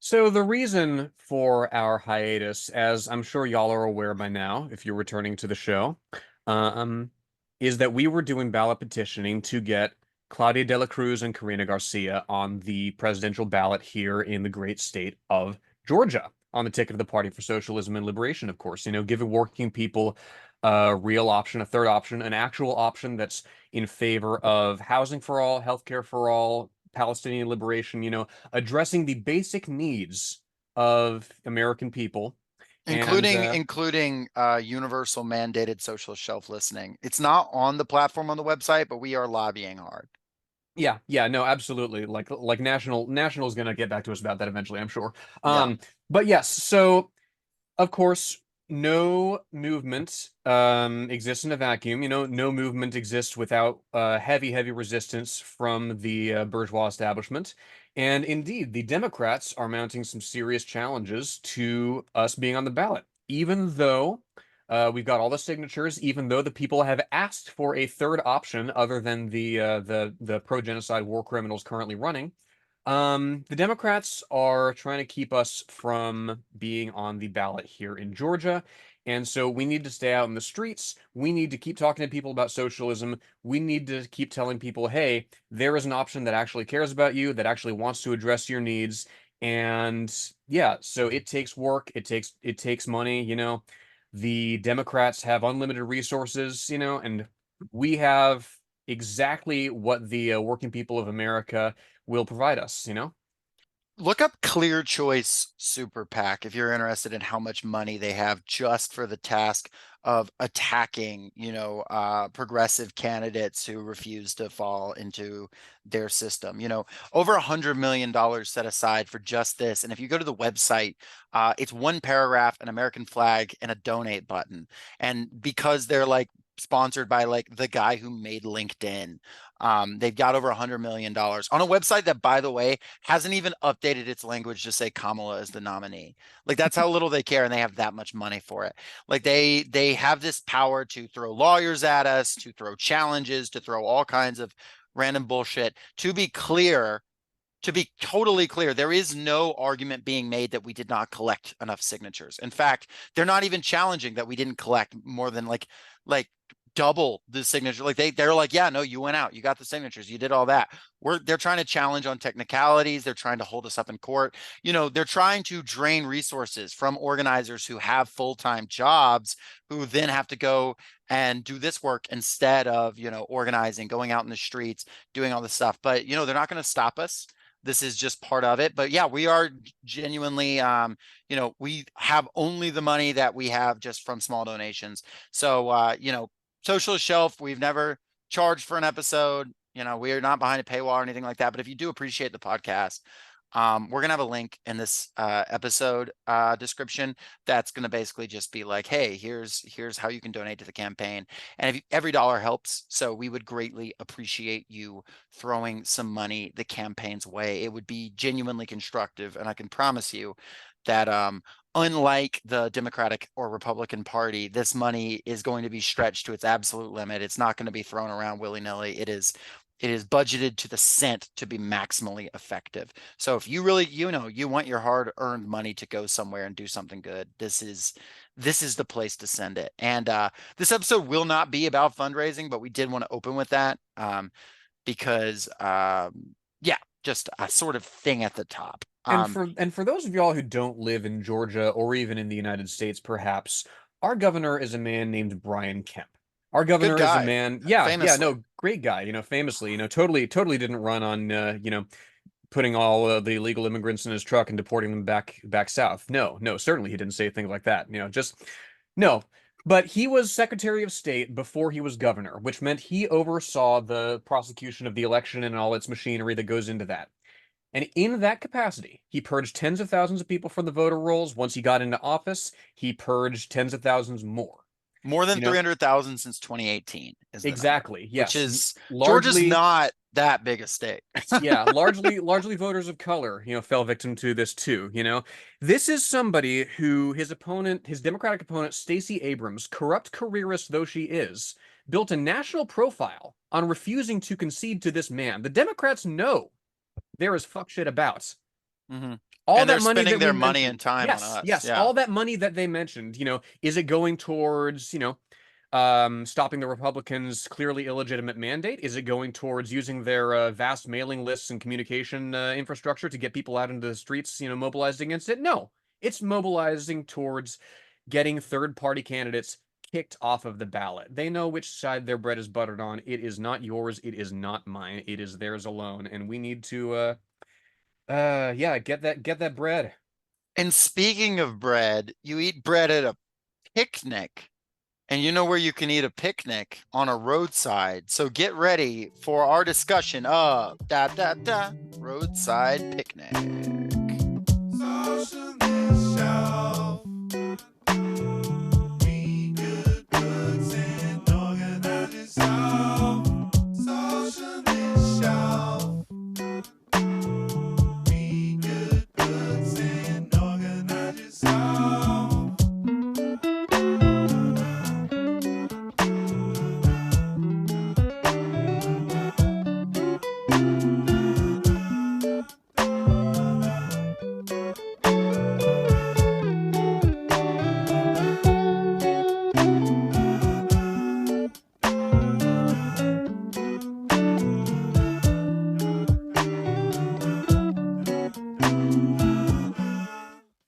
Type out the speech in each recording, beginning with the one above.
So the reason for our hiatus, as I'm sure y'all are aware by now, if you're returning to the show, um, is that we were doing ballot petitioning to get Claudia de la Cruz and Karina Garcia on the presidential ballot here in the great state of Georgia on the ticket of the Party for Socialism and Liberation, of course. Giving working people a real option, a third option, an actual option that's in favor of housing for all, healthcare for all, Palestinian liberation, addressing the basic needs of American people. And Including universal mandated social shelf listening. It's not on the platform on the website, but we are lobbying hard. yeah, yeah, no, absolutely. Like National is gonna get back to us about that eventually, I'm sure. Yeah. But yes, so of course, no movement exists in a vacuum. No movement exists without heavy, heavy resistance from the bourgeois establishment. And indeed, the Democrats are mounting some serious challenges to us being on the ballot, even though we've got all the signatures, even though the people have asked for a third option other than the pro-genocide war criminals currently running. The Democrats are trying to keep us from being on the ballot here in Georgia. And so we need to stay out in the streets. We need to keep talking to people about socialism. We need to keep telling people, hey, there is an option that actually cares about you, that actually wants to address your needs. And yeah, so it takes work, it takes money. The Democrats have unlimited resources, and we have exactly what the working people of America will provide us. Look up Clear Choice Super PAC if you're interested in how much money they have just for the task of attacking, progressive candidates who refuse to fall into their system. Over $100 million set aside for just this. And if you go to the website, it's one paragraph, an American flag, and a donate button. And because they're like sponsored by like the guy who made LinkedIn. They've got over $100 million on a website that, by the way, hasn't even updated its language to say Kamala is the nominee. Like that's how little they care, and they have that much money for it. Like they have this power to throw lawyers at us, to throw challenges, to throw all kinds of random bullshit. To be totally clear, there is no argument being made that we did not collect enough signatures. In fact, they're not even challenging that we didn't collect more than like double the signature. Like they're like, yeah, no, you went out, you got the signatures, you did all that. They're trying to challenge on technicalities. They're trying to hold us up in court. They're trying to drain resources from organizers who have full-time jobs, who then have to go and do this work instead of, organizing, going out in the streets, doing all this stuff. But, they're not going to stop us. This is just part of it. But yeah, we are genuinely, we have only the money that we have just from small donations. So, social shelf, we've never charged for an episode. We are not behind a paywall or anything like that. But if you do appreciate the podcast, we're gonna have a link in this episode description that's gonna basically just be like, hey, here's how you can donate to the campaign, and every dollar helps. So we would greatly appreciate you throwing some money the campaign's way. It would be genuinely constructive, and I can promise you that unlike the Democratic or Republican Party, this money is going to be stretched to its absolute limit. It's not going to be thrown around willy-nilly. It is budgeted to the cent to be maximally effective. So if you really, you want your hard-earned money to go somewhere and do something good, this is the place to send it. And this episode will not be about fundraising, but we did want to open with that because, yeah, just a sort of thing at the top. And for those of y'all who don't live in Georgia or even in the United States, perhaps, our governor is a man named Brian Kemp. Our Good governor is a guy, man, yeah, yeah, famously. no, great guy, famously, totally didn't run on, putting all the illegal immigrants in his truck and deporting them back south. No, no, certainly he didn't say things like that. Just no. But he was Secretary of State before he was governor, which meant he oversaw the prosecution of the election and all its machinery that goes into that. And in that capacity, he purged tens of thousands of people from the voter rolls. Once he got into office, he purged tens of thousands more. More than You know, 300,000 since 2018 is the number, exactly. which Yes. is Georgia's Largely, not that big a state. yeah, largely voters of color, fell victim to this too. This is somebody who his Democratic opponent, Stacey Abrams, corrupt careerist though she is, built a national profile on refusing to concede to this man. The Democrats know there is fuck shit about. Mm-hmm. All And they're that money spending that we their money mentioned, and time on yes, us. yes, Yeah. all that money that they mentioned, is it going towards, stopping the Republicans' clearly illegitimate mandate? Is it going towards using their vast mailing lists and communication infrastructure to get people out into the streets, mobilized against it? No, it's mobilizing towards getting third-party candidates kicked off of the ballot. They know which side their bread is buttered on. It is not yours. It is not mine. It is theirs alone, and we need to, yeah, get that bread. And speaking of bread, you eat bread at a picnic. And you know where you can eat a picnic? On a roadside. So get ready for our discussion of roadside picnic. Socially shelf. Read good books and organize yourself. Socially shelf. Read good books and organize yourself.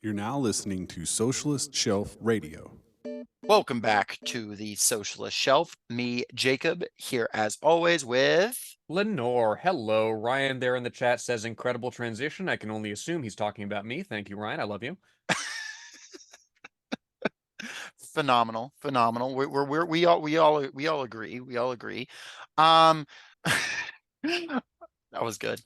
You're now listening to Socialist Shelf Radio. Welcome back to the Socialist Shelf. Me, Jacob, here as always with. Lenore, hello. Ryan there in the chat says incredible transition. I can only assume he's talking about me. Thank you, Ryan. I love you. Phenomenal, phenomenal. We all agree. We all agree. Um, that was good.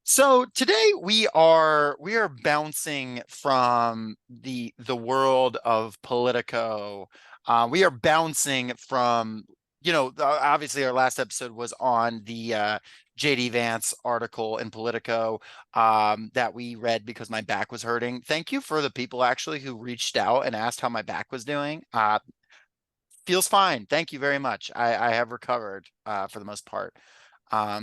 So today we are bouncing from the world of Politico. We are bouncing from, obviously our last episode was on the JD Vance article in Politico that we read because my back was hurting. Thank you for the people actually who reached out and asked how my back was doing. Feels fine. Thank you very much. I have recovered for the most part.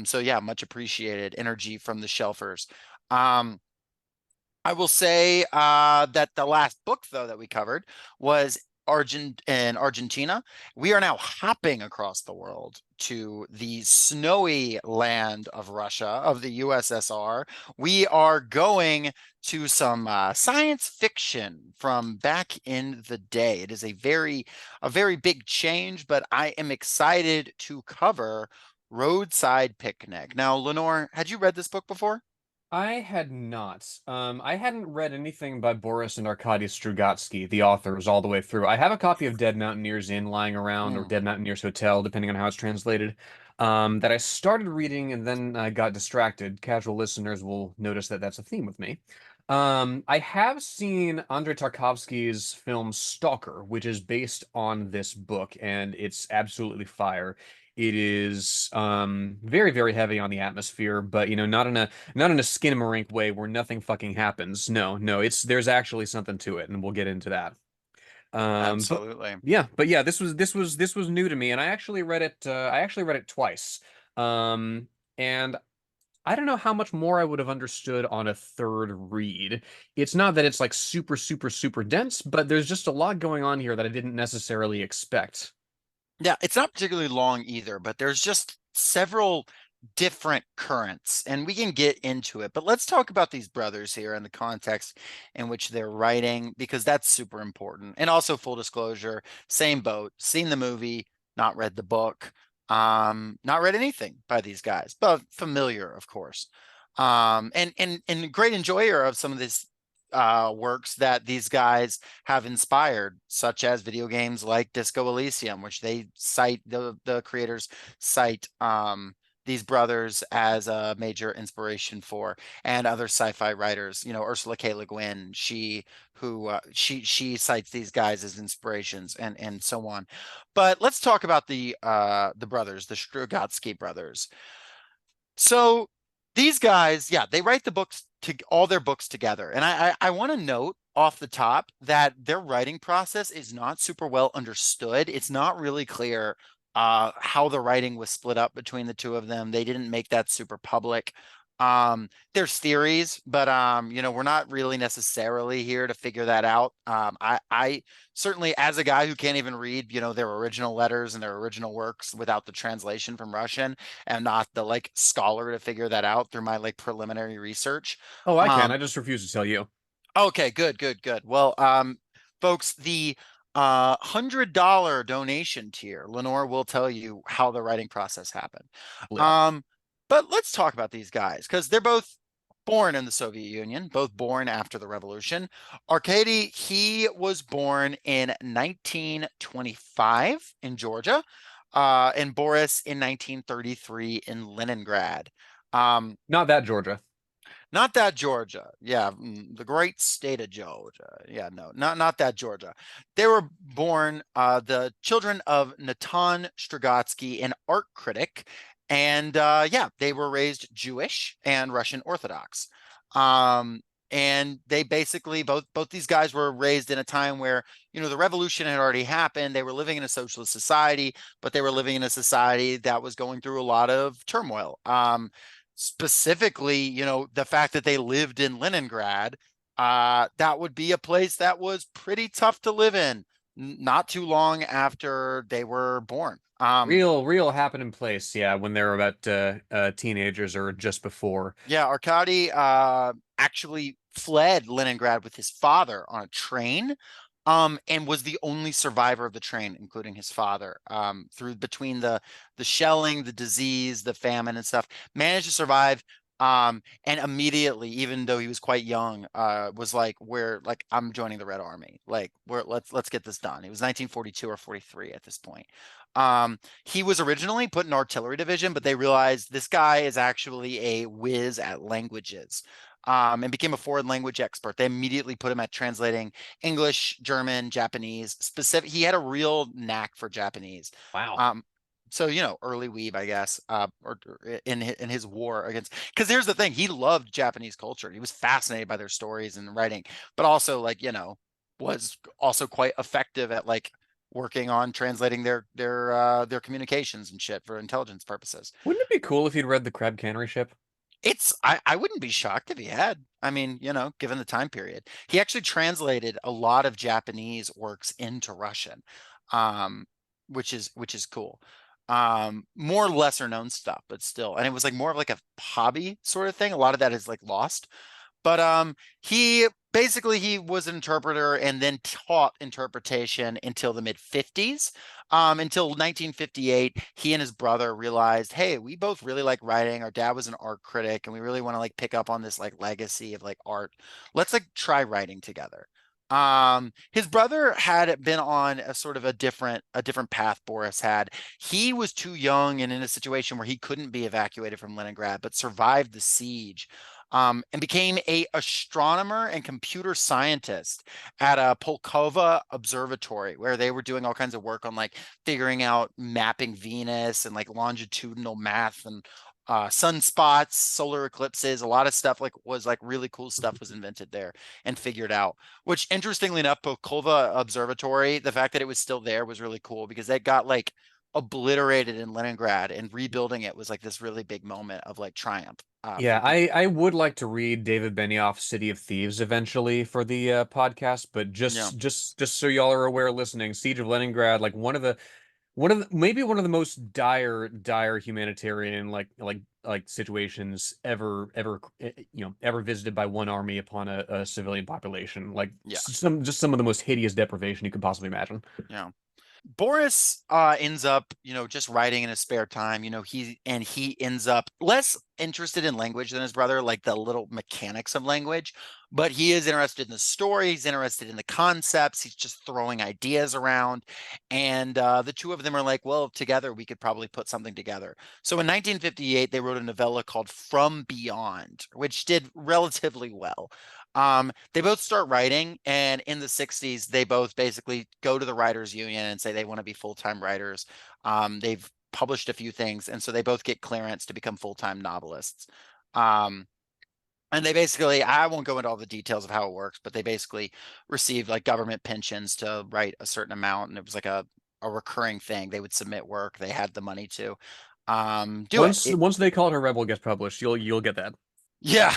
So yeah, much appreciated energy from the shelfers. I will say that the last book though that we covered was Argentina. We are now hopping across the world to the snowy land of Russia, of the USSR. We are going to some science fiction from back in the day. It is a very big change, but I am excited to cover Roadside Picnic. Now, Lenore, had you read this book before? I had not. I hadn't read anything by Boris and Arkady Strugatsky, the authors, all the way through. I have a copy of Dead Mountaineers Inn lying around, or Mm. Dead Mountaineers Hotel, depending on how it's translated, that I started reading and then I got distracted. Casual listeners will notice that that's a theme with me. I have seen Andrei Tarkovsky's film Stalker, which is based on this book, and it's absolutely fire. It is very, very heavy on the atmosphere, but not in a skinamarink way where nothing fucking happens. No, no, there's actually something to it, and we'll get into that. But Absolutely. yeah, this was new to me, and I actually read it. I actually read it twice. And I don't know how much more I would have understood on a third read. It's not that it's like super, super, super dense, but there's just a lot going on here that I didn't necessarily expect. Yeah, it's not particularly long either, but there's just several different currents, and we can get into it. But let's talk about these brothers here and the context in which they're writing, because that's super important. And also, full disclosure, same boat, seen the movie, not read the book, not read anything by these guys, but familiar, of course. And great enjoyer of some of this works that these guys have inspired, such as video games like Disco Elysium, which they cite the creators cite these brothers as a major inspiration for, and other sci-fi writers. Ursula K. Le Guin, she cites these guys as inspirations, and so on. But let's talk about the brothers, the Strugatsky brothers. So these guys, yeah, they write the books to all their books together. And I want to note off the top that their writing process is not super well understood. It's not really clear how the writing was split up between the two of them. They didn't make that super public. There's theories, but we're not really necessarily here to figure that out. I certainly, as a guy who can't even read, their original letters and their original works without the translation from Russian, and not the like scholar to figure that out through my like preliminary research. Oh, I can. Um, I just refuse to tell you. okay, good, good, good. Well, folks, the $100 donation tier, Lenore will tell you how the writing process happened. Yeah. Um, but let's talk about these guys because they're both born in the Soviet Union, both born after the revolution. Arkady, he was born in 1925 in Georgia, and Boris in 1933 in Leningrad. Not that Georgia. Not that Georgia. Yeah, the great state of Georgia. Yeah, no, not that Georgia. They were born the children of Natan Strugatsky, an art critic, and yeah, they were raised Jewish and Russian Orthodox. Um, and they basically both these guys were raised in a time where the revolution had already happened. They were living in a socialist society, but they were living in a society that was going through a lot of turmoil. Specifically, the fact that they lived in Leningrad, that would be a place that was pretty tough to live in not too long after they were born. Real happening place. Yeah, when they were about teenagers or just before. Yeah, Arkady actually fled Leningrad with his father on a train, and was the only survivor of the train, including his father, through between the shelling, the disease, the famine and stuff, managed to survive. And immediately, even though he was quite young, was like, I'm joining the Red Army. Like, let's get this done. It was 1942 or 43 at this point. He was originally put in artillery division, but they realized this guy is actually a whiz at languages. And became a foreign language expert. They immediately put him at translating English, German, Japanese. He had a real knack for Japanese. Wow. So early weeb, I guess, or in his war against. Because here's the thing, he loved Japanese culture. He was fascinated by their stories and writing, but also was also quite effective at like working on translating their communications and shit for intelligence purposes. Wouldn't it be cool if he'd read the Crab Cannery Ship? I wouldn't be shocked if he had. I mean, given the time period. He actually translated a lot of Japanese works into Russian, um, which is cool. More lesser known stuff, but still. And it was like more of like a hobby sort of thing. A lot of that is like lost. But he was an interpreter and then taught interpretation until the mid 50s. Until 1958, he and his brother realized, hey, we both really like writing. Our dad was an art critic, and we really want to like pick up on this like legacy of like art. Let's like try writing together. His brother had been on a sort of a different path Boris had. He was too young and in a situation where he couldn't be evacuated from Leningrad, but survived the siege. And became a astronomer and computer scientist at a Pulkova observatory, where they were doing all kinds of work on like figuring out mapping Venus and like longitudinal math and sunspots, solar eclipses. A lot of stuff was like really cool stuff was invented there and figured out. Which, interestingly enough, Pulkova Observatory, the fact that it was still there was really cool because they got like obliterated in Leningrad, and rebuilding it was like this really big moment of like triumph. Yeah, For people. I would like to read David Benioff's City of Thieves eventually for the podcast, but Yeah. just so y'all are aware, listening, Siege of Leningrad, like maybe one of the most dire humanitarian like situations ever visited by one army upon a civilian population. Like Yeah. some of the most hideous deprivation you could possibly imagine. Yeah. Boris ends up, just writing in his spare time. He ends up less interested in language than his brother, like the little mechanics of language, but he is interested in the story. He's interested in the concepts. He's just throwing ideas around. And the two of them are like, well, together we could probably put something together. So in 1958, they wrote a novella called From Beyond, which did relatively well. They both start writing, and in the 60s, they both basically go to the writers union and say they want to be full-time writers. They've published a few things, and so they both get clearance to become full-time novelists. And they basically, I won't go into all the details of how it works, but they basically received like government pensions to write a certain amount, and it was like a recurring thing. They would submit work, they had the money to do Once it. once They Call Her Rebel gets published, you'll get that. Yeah,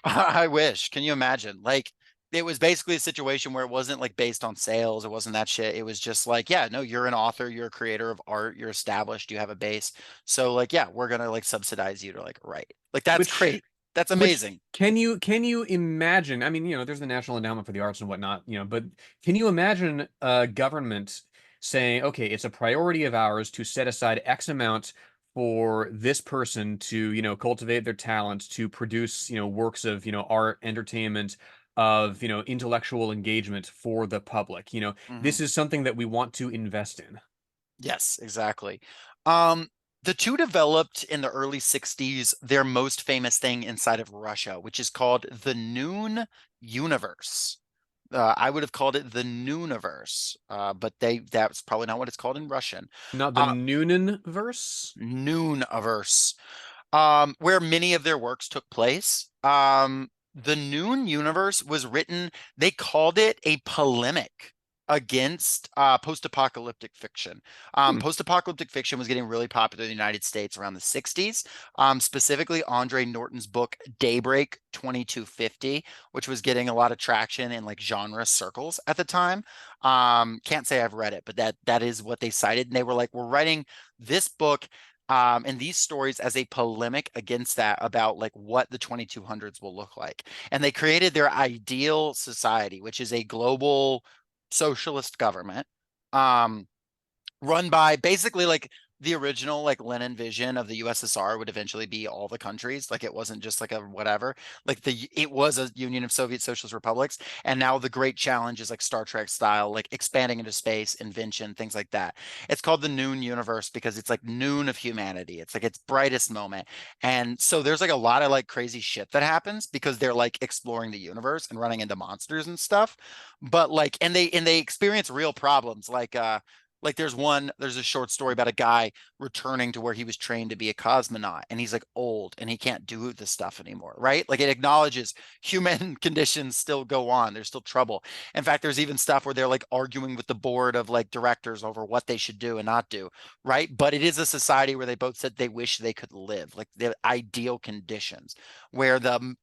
I wish. Can you imagine? Like, it was basically a situation where it wasn't like based on sales. It wasn't that shit. It was just like, yeah, no, you're an author, you're a creator of art, you're established, you have a base. So like, yeah, we're gonna like subsidize you to like write. Like that's Which great. That's which amazing. can you imagine? I mean, there's the National Endowment for the Arts and whatnot, but can you imagine a government saying, okay, it's a priority of ours to set aside X amount for this person to, cultivate their talent, to produce, works of, art, entertainment, of, intellectual engagement for the public. Hmm. This is something that we want to invest in. Yes, exactly. Um, the two developed in the early 60s their most famous thing inside of Russia, which is called the Noon Universe. I would have called it the Nooniverse, but that's probably not what it's called in Russian. Not the Uh, Noonan verse? Nooniverse, where many of their works took place. The Noon Universe was written, they called it a polemic against post-apocalyptic fiction. Hmm. Post-apocalyptic fiction was getting really popular in the United States around the 60s, specifically Andre Norton's book Daybreak 2250, which was getting a lot of traction in like genre circles at the time. Can't say I've read it, but that is what they cited. And they were like, we're writing this book and these stories as a polemic against that about like what the 2200s will look like. And they created their ideal society, which is a global socialist government. Um, Run by basically like the original like Lenin vision of the USSR would eventually be all the countries. Like it wasn't just like a whatever. Like it was a union of Soviet Socialist republics, and now the great challenge is like Star Trek style, like expanding into space, invention, things like that. It's called the Noon Universe because it's like noon of humanity. It's like its brightest moment, and so there's like a lot of like crazy shit that happens because they're like exploring the universe and running into monsters and stuff. But like, and they experience real problems like there's a short story about a guy returning to where he was trained to be a cosmonaut and he's like old and he can't do this stuff anymore, right? Like it acknowledges human conditions still go on. There's still trouble. In fact, there's even stuff where they're like arguing with the board of like directors over what they should do and not do, right? But it is a society where they both said they wish they could live, like the ideal conditions where the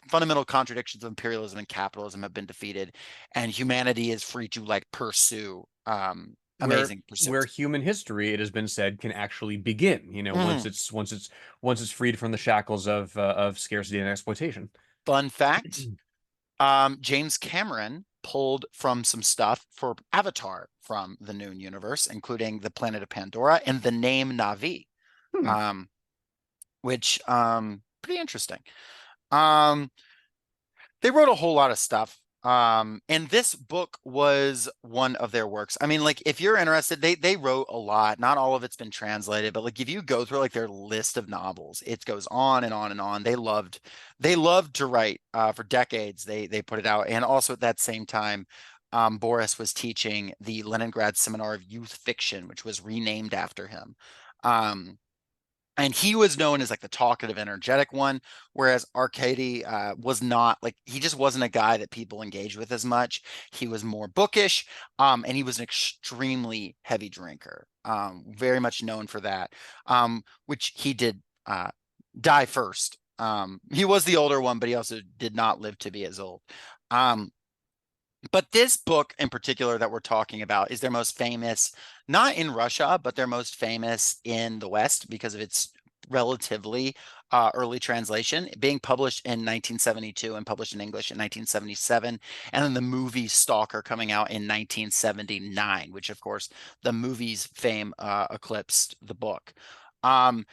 fundamental contradictions of imperialism and capitalism have been defeated and humanity is free to like pursue where amazing where pursuits. human history, it has been said, can actually begin, once Mhm. it's freed from the shackles of scarcity and exploitation. Fun fact, James Cameron pulled from some stuff for Avatar from the Noon universe, including the planet of Pandora and the name Navi, Hmm. um, which pretty interesting. Um, they wrote a whole lot of stuff. And this book was one of their works. I mean, like if you're interested, they wrote a lot. Not all of it's been translated, but like if you go through like their list of novels, it goes on and on and on. They loved to write for decades. They put it out. And also at that same time, Boris was teaching the Leningrad Seminar of Youth Fiction, which was renamed after him. Um, and he was known as like the talkative, energetic one, whereas Arkady was not like he just wasn't a guy that people engaged with as much. He was more bookish, and he was an extremely heavy drinker, very much known for that, which he did die first. He was the older one, but he also did not live to be as old. Um, but this book in particular that we're talking about is their most famous, not in Russia, but their most famous in the West because of its relatively early translation, being published in 1972 and published in English in 1977. And then the movie Stalker coming out in 1979, which of course the movie's fame eclipsed the book. Um,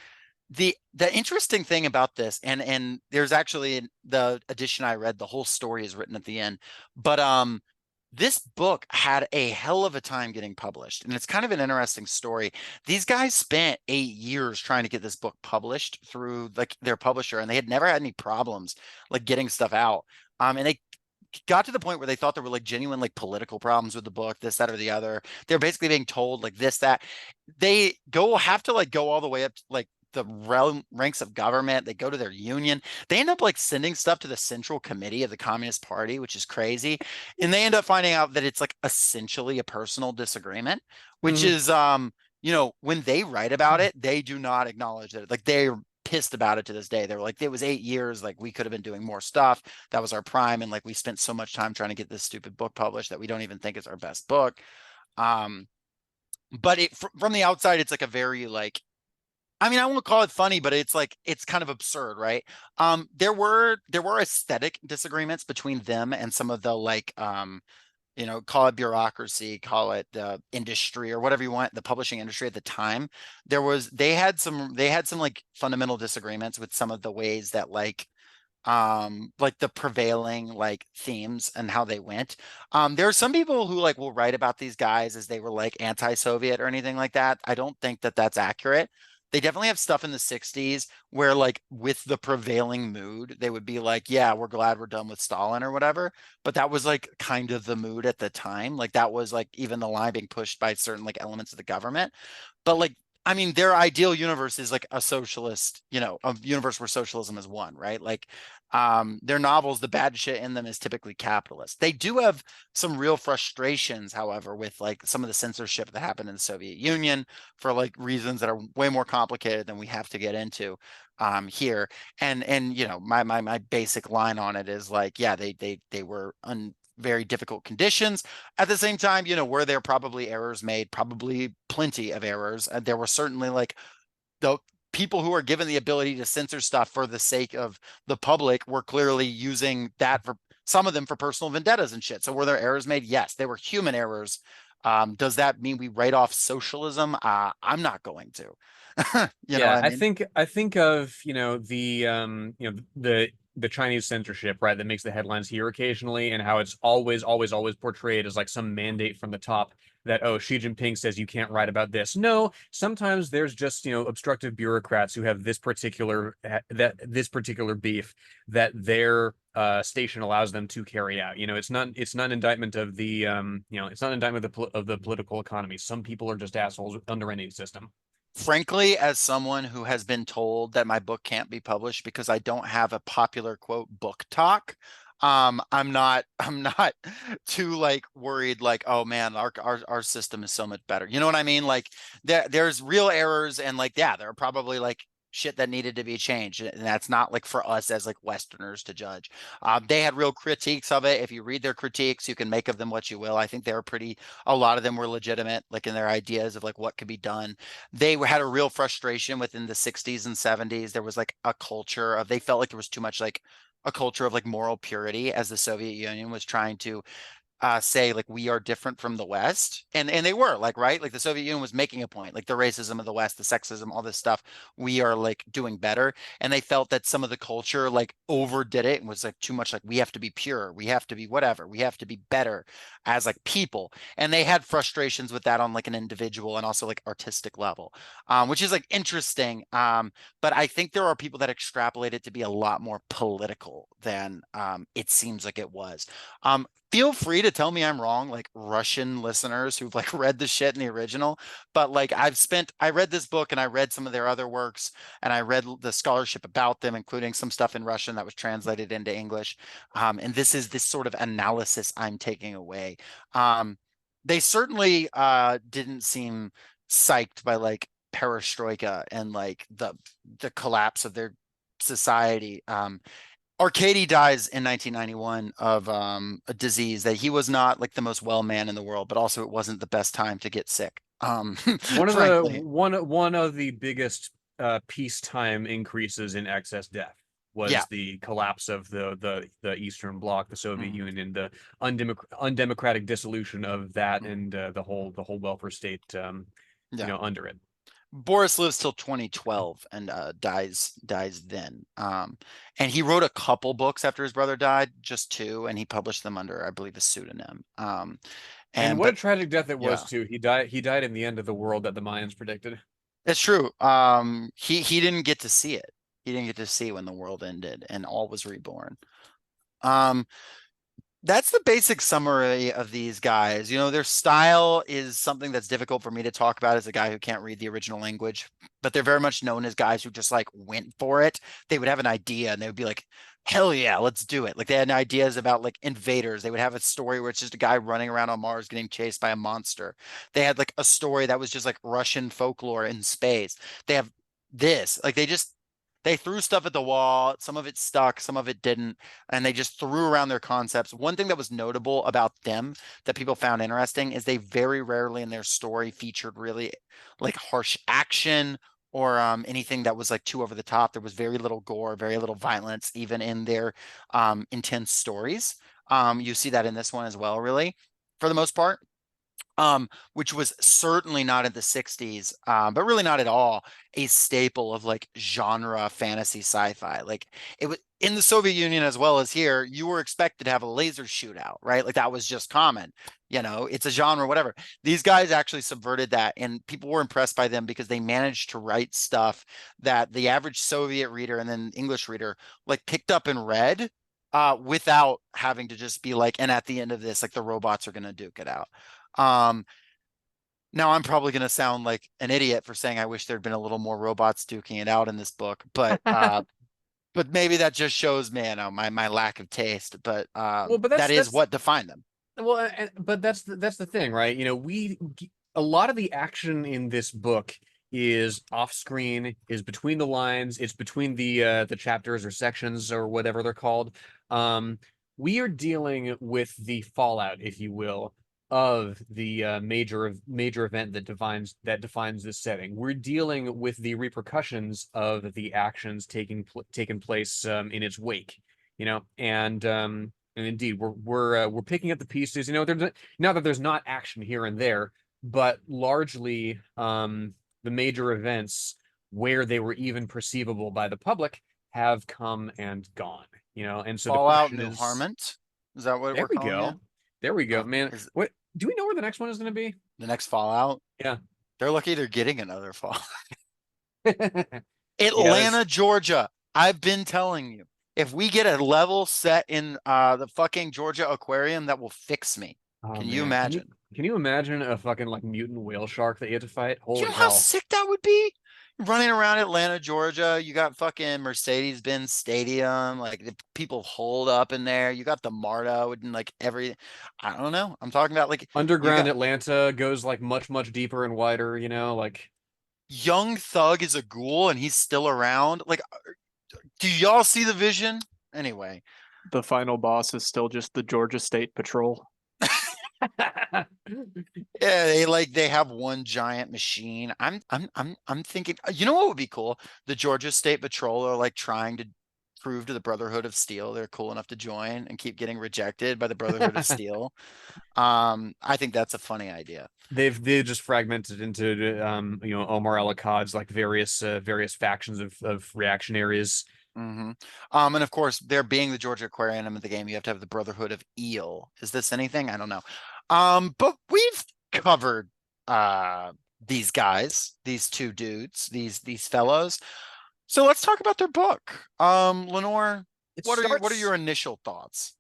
the interesting thing about this, and there's actually the edition I read, the whole story is written at the end, but this book had a hell of a time getting published, and it's kind of an interesting story. These guys spent 8 years trying to get this book published through like their publisher, and they had never had any problems like getting stuff out. And they got to the point where they thought there were like genuine like political problems with the book, this, that, or the other. They're basically being told like this, that they have to like go all the way up to, like the realm ranks of government. They go to their union. They end up like sending stuff to the Central Committee of the Communist Party, which is crazy. And they end up finding out that it's like essentially a personal disagreement, which Hmm. is when they write about it, they do not acknowledge it. Like they're pissed about it to this day. They were like, it was 8 years, like we could have been doing more stuff. That was our prime, and like we spent so much time trying to get this stupid book published that we don't even think it's our best book. But from the outside, it's like a very like, I mean, I won't call it funny, but it's like it's kind of absurd, right? There were aesthetic disagreements between them and some of the like call it bureaucracy, call it the industry or whatever you want, the publishing industry at the time. They had some like fundamental disagreements with some of the ways that like the prevailing like themes and how they went. There are some people who like will write about these guys as they were like anti-Soviet or anything like that. I don't think that that's accurate. They definitely have stuff in the 60s where like with the prevailing mood, they would be like, yeah, we're glad we're done with Stalin or whatever. But that was like kind of the mood at the time. Like that was like even the line being pushed by certain like elements of the government. But like, I mean, their ideal universe is like a socialist, a universe where socialism is one, right? Like their novels, the bad shit in them is typically capitalist. They do have some real frustrations, however, with like some of the censorship that happened in the Soviet Union for like reasons that are way more complicated than we have to get into here. And my basic line on it is like, yeah, they were very difficult conditions. At the same time, were there probably errors made? Probably plenty of errors. There were certainly like the people who are given the ability to censor stuff for the sake of the public were clearly using that for some of them for personal vendettas and shit. So were there errors made? Yes, they were human errors. Does that mean we write off socialism? I'm not going to. You know Yeah, what I I mean? think I think of, the Chinese censorship, right, that makes the headlines here occasionally, and how it's always portrayed as like some mandate from the top that, oh, Xi Jinping says you can't write about this. No, sometimes there's just, obstructive bureaucrats who have this particular beef that their station allows them to carry out. It's not an indictment of the it's not an indictment of the political economy. Some people are just assholes under any system. Frankly, as someone who has been told that my book can't be published because I don't have a popular quote book talk, I'm not too like worried like, oh man, our system is so much better. You know what I mean? Like there's real errors, and like yeah, there are probably like shit that needed to be changed, and that's not like for us as like Westerners to judge. They had real critiques of it. If you read their critiques, you can make of them what you will. I think they were a lot of them were legitimate, like in their ideas of like what could be done. They had a real frustration within the 60s and 70s. There was like a culture of, they felt like there was too much like a culture of like moral purity as the Soviet Union was trying to say like we are different from the West, and they were like, right, like the Soviet Union was making a point, like the racism of the West, the sexism, all this stuff, we are like doing better. And they felt that some of the culture like overdid it and was like too much, like we have to be pure, we have to be whatever, we have to be better as like people. And they had frustrations with that on like an individual and also like artistic level, which is like interesting. But I think there are people that extrapolate it to be a lot more political than it seems like it was. Feel free to tell me I'm wrong, like Russian listeners who've like read the shit in the original. But like I read this book and I read some of their other works, and I read the scholarship about them, including some stuff in Russian that was translated into English. And this is this sort of analysis I'm taking away. They certainly didn't seem psyched by like perestroika and like the collapse of their society. Arkady dies in 1991 of a disease that he was not like the most well man in the world, but also it wasn't the best time to get sick. One of the Frankly, one of the biggest peacetime increases in excess death yeah. was the collapse of the Eastern Bloc, the Soviet Mhm. Union, the undemocratic dissolution of that, and the whole welfare state, Yeah. under it. Boris lives till 2012 and dies then. And he wrote a couple books after his brother died, just two, and he published them under, I believe, a pseudonym. And And what a but tragic death it yeah, was too. He died in the end of the world that the Mayans predicted. it's true. He didn't get to see it. He didn't get to see when the world ended and all was reborn. Um, That's the basic summary of these guys. Their style is something that's difficult for me to talk about as a guy who can't read the original language, but they're very much known as guys who just like went for it. They would have an idea and they would be like, hell yeah, let's do it. Like they had ideas about like invaders. They would have a story where it's just a guy running around on Mars getting chased by a monster. They had like a story that was just like Russian folklore in space. They have this, like they just they threw stuff at the wall. Some of it stuck, some of it didn't, and they just threw around their concepts. One thing that was notable about them that people found interesting is they very rarely in their story featured really like harsh action or anything that was like too over the top. There was very little gore, very little violence, even in their intense stories. You see that in this one as well, really, for the most part. Which was certainly not in the 60s, but really not at all a staple of like genre fantasy sci-fi. Like it was in the Soviet Union as well as here, you were expected to have a laser shootout, right? Like that was just common. It's a genre, whatever. These guys actually subverted that, and people were impressed by them because they managed to write stuff that the average Soviet reader and then English reader like picked up and read without having to just be like, and at the end of this, like the robots are going to duke it out. Now I'm probably going to sound like an idiot for saying I wish there'd been a little more robots duking it out in this book, but maybe that just shows, man, my lack of taste. But Well, but that is that's what defined them. well, but that's the thing, right? A lot of the action in this book is off screen, is between the lines, it's between the chapters or sections or whatever they're called. We are dealing with the fallout, if you will, of the major event that defines this setting. We're dealing with the repercussions of the actions taking place in its wake, and indeed, we're picking up the pieces. Now that there's not action here and there, but largely the major events where they were even perceivable by the public have come and gone. And so the Fallout question New is, Harmont. Is that what there we're we calling it? go, there we go, man. Is What do we know where the next one is going to be? the next Fallout? Yeah, They're lucky they're getting another fall. yeah. Atlanta, Georgia. I've been telling you, if we get a level set in the fucking Georgia aquarium, that will fix me. Oh Can you man, imagine? can you imagine a fucking like mutant whale shark that you have to fight? Do you Holy know how hell! sick that would be? Running around Atlanta, Georgia, you got fucking Mercedes-Benz Stadium, like the people hold up in there. You got the MARTA and like I don't know. I'm talking about like you Underground got Atlanta goes like much deeper and wider. Like Young Thug is a ghoul and he's still around. Like, do y'all see the vision? Anyway, The final boss is still just the Georgia State Patrol. yeah, they have one giant machine. I'm thinking, you know what would be cool? The Georgia State Patrol are like trying to prove to the Brotherhood of Steel they're cool enough to join and keep getting rejected by the Brotherhood of Steel. I think that's a funny idea. they've just fragmented into Omar Elakod's like various factions of reactionaries. And of course, there being the Georgia Aquarium of the game, you have to have the Brotherhood of Eel. Is this anything? I don't know. But we've covered these guys, these two dudes, these fellows. So let's talk about their book. Lenore, what are your initial thoughts?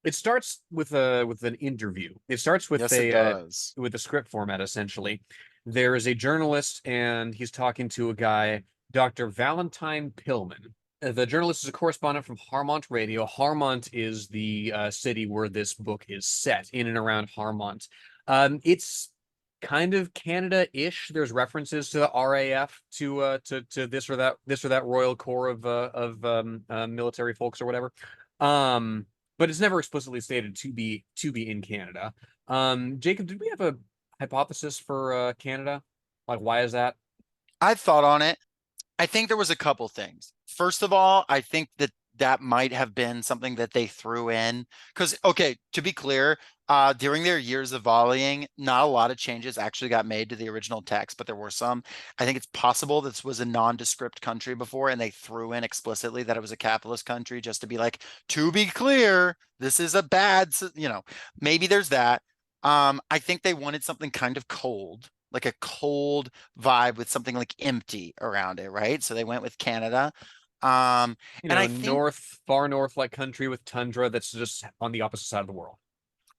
It starts with an interview. It starts with Yes, it does. with a script format, essentially. There is a journalist, and he's talking to a guy, Dr. Valentine Pillman. The journalist is a correspondent from Harmont Radio. Harmont is the city where this book is set, in and around Harmont. It's kind of Canada-ish. There's references to the RAF, to this or that Royal Corps of military folks or whatever. But it's never explicitly stated to be in Canada. Jacob, did we have a hypothesis for Canada? Like, why is that? I thought on it. I think there was a couple things. First of all, I think that might have been something that they threw in because, okay, to be clear, during their years of volleying, not a lot of changes actually got made to the original text, but there were some. I think it's possible this was a nondescript country before, and they threw in explicitly that it was a capitalist country just to be like, to be clear, this is a bad, maybe there's that. I think they wanted something kind of cold, like a cold vibe with something like empty around it, right? So they went with Canada. And I think far north like country with tundra that's just on the opposite side of the world.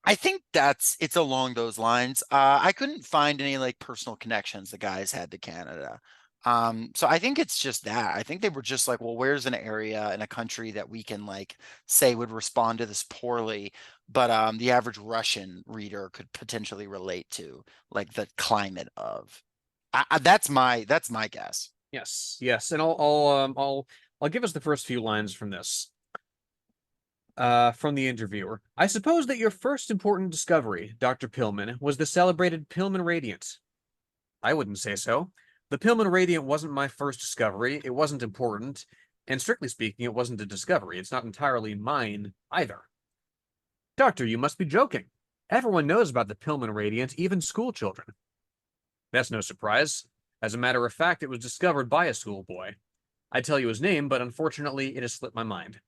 I think it's along those lines. I couldn't find any like personal connections the guys had to Canada. So I think it's just that. I think they were just like, well, where's an area in a country that we can like say would respond to this poorly, but the average Russian reader could potentially relate to, like the climate of. That's my guess. Yes, and I'll I'll give us the first few lines from this. From the interviewer. I suppose that your first important discovery, Dr. Pillman, was the celebrated Pillman Radiant. I wouldn't say so. The Pillman Radiant wasn't my first discovery. It wasn't important. And strictly speaking, it wasn't a discovery. It's not entirely mine either. Doctor, you must be joking. Everyone knows about the Pillman Radiant, even school children. That's no surprise. As a matter of fact, it was discovered by a schoolboy. I'd tell you his name, but unfortunately, it has slipped my mind.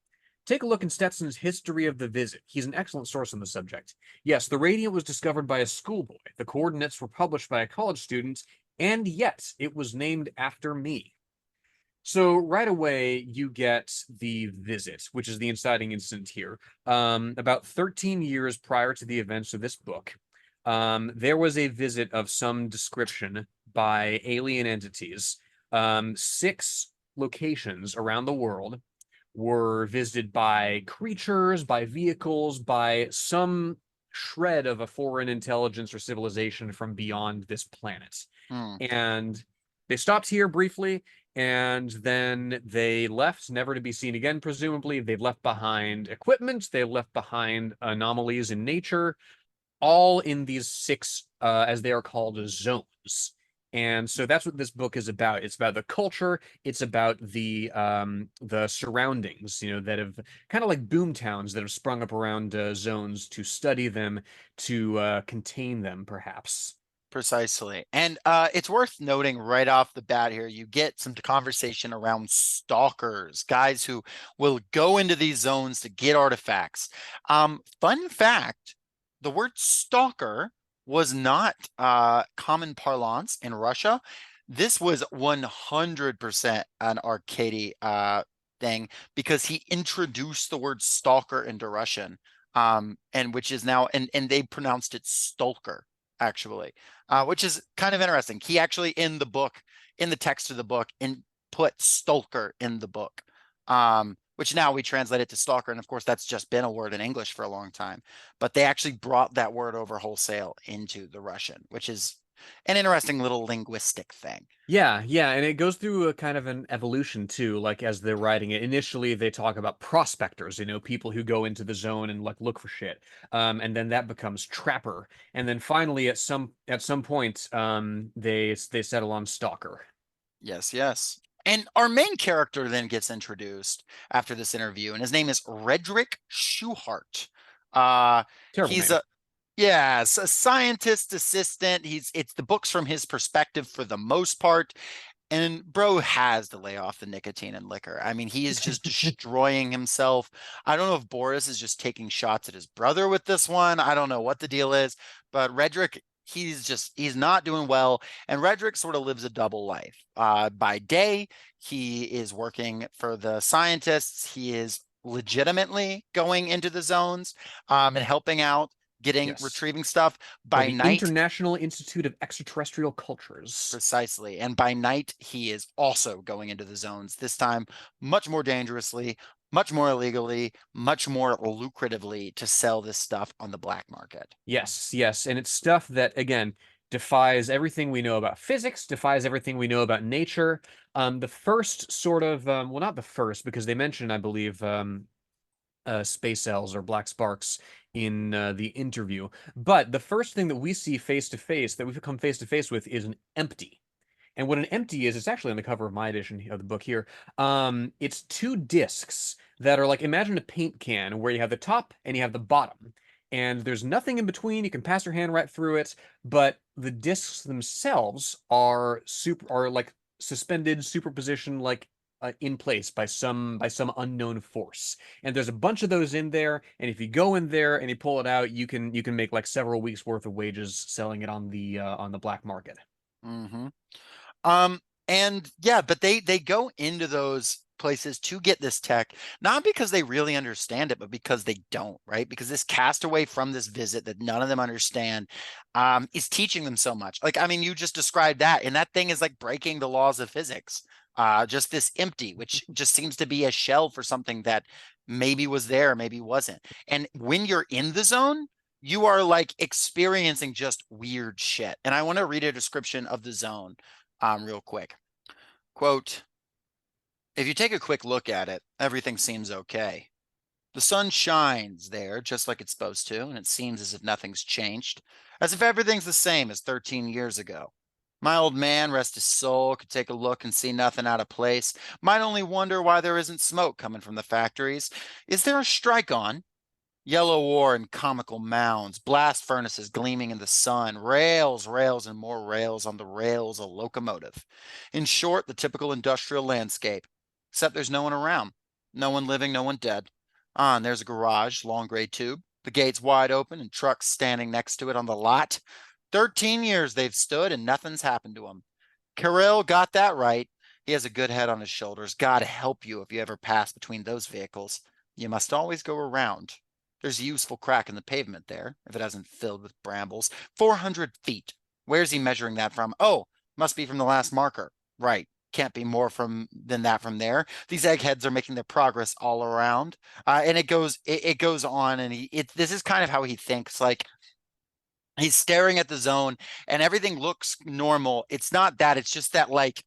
Take a look in Stetson's History of the Visit. He's an excellent source on the subject. Yes, the radiant was discovered by a schoolboy. The coordinates were published by a college student, and yet it was named after me. So right away, you get the visit, which is the inciting incident here. About 13 years prior to the events of this book, there was a visit of some description by alien entities. 6 locations around the world were visited by creatures, by vehicles, by some shred of a foreign intelligence or civilization from beyond this planet. And they stopped here briefly, and then they left, never to be seen again, presumably. They've left behind equipment, they've left behind anomalies in nature, all in these 6, as they are called, zones. And so that's what this book is about. It's about the culture. It's about the surroundings, that have kind of like boom towns that have sprung up around zones to study them, to contain them, perhaps. Precisely. And it's worth noting right off the bat here, you get some conversation around stalkers, guys who will go into these zones to get artifacts. Fun fact, the word stalker was not common parlance in Russia. This was 100% an Arkady thing, because he introduced the word stalker into Russian, and which is now, and they pronounced it Stalker, actually, which is kind of interesting. He actually, in the book, in the text of the book, put Stalker in the book, which now we translate it to stalker. And of course, that's just been a word in English for a long time. But they actually brought that word over wholesale into the Russian, which is an interesting little linguistic thing. Yeah, and it goes through a kind of an evolution too, like as they're writing it. Initially, they talk about prospectors, people who go into the zone and like look for shit. And then that becomes trapper. And then finally, at some point, they settle on stalker. Yes. And our main character then gets introduced after this interview, and his name is Redrick Schuhart. Terrible He's name. a scientist assistant. It's the books from his perspective for the most part. And bro has to lay off the nicotine and liquor. I mean, he is just destroying himself. I don't know if Boris is just taking shots at his brother with this one. I don't know what the deal is, but Redrick, he's not doing well. And Redrick sort of lives a double life. By day, he is working for the scientists. He is legitimately going into the zones, and helping out, retrieving stuff. By the night, International Institute of Extraterrestrial Cultures. precisely. And by night, he is also going into the zones, this time much more dangerously, much more illegally, much more lucratively, to sell this stuff on the black market. Yes. And it's stuff that, again, defies everything we know about physics, defies everything we know about nature. The first sort of, well, not the first, because they mentioned, I believe, space cells or black sparks in the interview. But the first thing that we see face to face, that we've come face to face with, is an empty. And what an empty is, it's actually on the cover of my edition of the book here. It's 2 discs that are like, imagine a paint can where you have the top and you have the bottom. And there's nothing in between. You can pass your hand right through it, but the discs themselves are like suspended superposition, like in place by some unknown force. And there's a bunch of those in there. And if you go in there and you pull it out, you can make like several weeks worth of wages selling it on the black market. And yeah, but they go into those places to get this tech, not because they really understand it, but because they don't, right? Because this castaway from this visit that none of them understand, is teaching them so much. Like, I mean, you just described that, and that thing is like breaking the laws of physics. Just this empty, which just seems to be a shell for something that maybe was there, maybe wasn't. And when you're in the zone, you are like experiencing just weird shit. And I want to read a description of the zone real quick. Quote, If you take a quick look at it, everything seems okay. The sun shines there just like it's supposed to, and it seems as if nothing's changed, as if everything's the same as 13 years ago. My old man, rest his soul, could take a look and see nothing out of place, might only wonder why there isn't smoke coming from the factories. Is there a strike on? Yellow war and comical mounds, blast furnaces gleaming in the sun, rails, rails, and more rails on the rails, a locomotive. In short, the typical industrial landscape, except there's no one around. No one living, no one dead. Ah, and there's a garage, long gray tube, the gates wide open and trucks standing next to it on the lot. 13 years they've stood and nothing's happened to them. Kirill got that right. He has a good head on his shoulders. God help you if you ever pass between those vehicles. You must always go around. There's a useful crack in the pavement there, if it hasn't filled with brambles. 400 feet. Where's he measuring that from? Oh, must be from the last marker. Right. Can't be more than that from there. These eggheads are making their progress all around. And it goes on, and this is kind of how he thinks. Like, he's staring at the zone and everything looks normal. It's not that, it's just that, like,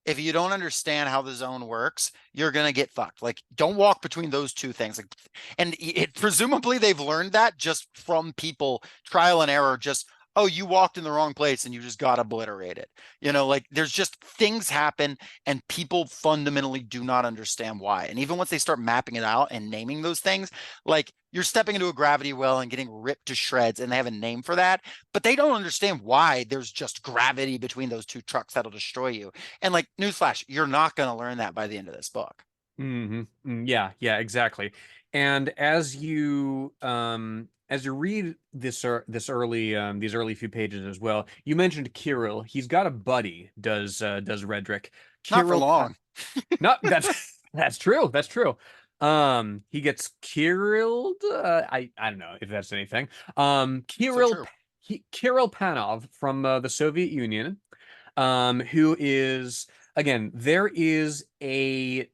if you don't understand how the zone works, you're gonna get fucked. Like, don't walk between those two things. Like, and presumably they've learned that just from people, trial and error. Just, oh, you walked in the wrong place and you just got obliterated. Like, there's just things happen and people fundamentally do not understand why. And even once they start mapping it out and naming those things, like, you're stepping into a gravity well and getting ripped to shreds, and they have a name for that, but they don't understand why there's just gravity between those two trucks that'll destroy you. And, like, newsflash, you're not going to learn that by the end of this book. Yeah, yeah, exactly. And as you read this early these early few pages as well, you mentioned Kirill. He's got a buddy, does Redrick. Not for Kirill long. Not that's true. That's true. He gets Kirilled. I don't know if that's anything. So true. Kirill Panov from the Soviet Union. Who is, again, there is a